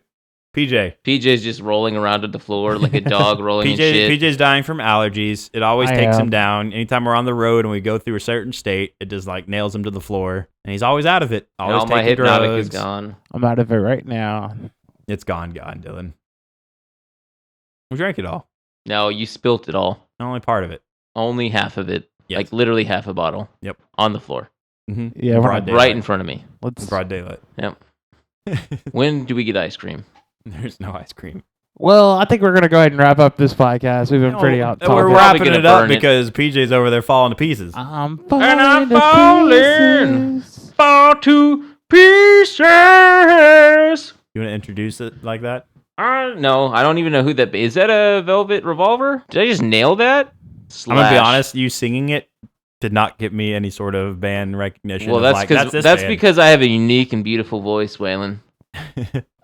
PJ's just rolling around on the floor like a dog rolling in shit. PJ's dying from allergies. It always takes him down. Anytime we're on the road and we go through a certain state, it just like nails him to the floor. And he's always out of it. Always taking my hypnotic drugs. is gone. I'm out of it right now. It's gone, Dylan. We drank it all. No, you spilt it all. Only part of it. Only half of it. Yes. Like literally half a bottle. Yep. On the floor. Mm-hmm. Yeah, right in front of me. Broad daylight. Yep. When do we get ice cream? There's no ice cream. Well, I think we're going to go ahead and wrap up this podcast. We've been pretty out. We're wrapping it up because PJ's over there falling to pieces. I'm falling fall to pieces. You want to introduce it like that? No, I don't even know who that is. That a Velvet Revolver? Did I just nail that? I'm gonna be honest. You singing it did not get me any sort of band recognition. Well, that's because I have a unique and beautiful voice, Waylon.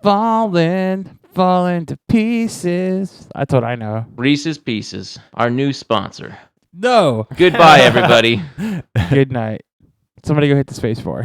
falling to pieces. That's what I know. Reese's Pieces, our new sponsor. No. Goodbye, everybody. Good night. Somebody go hit the space bar.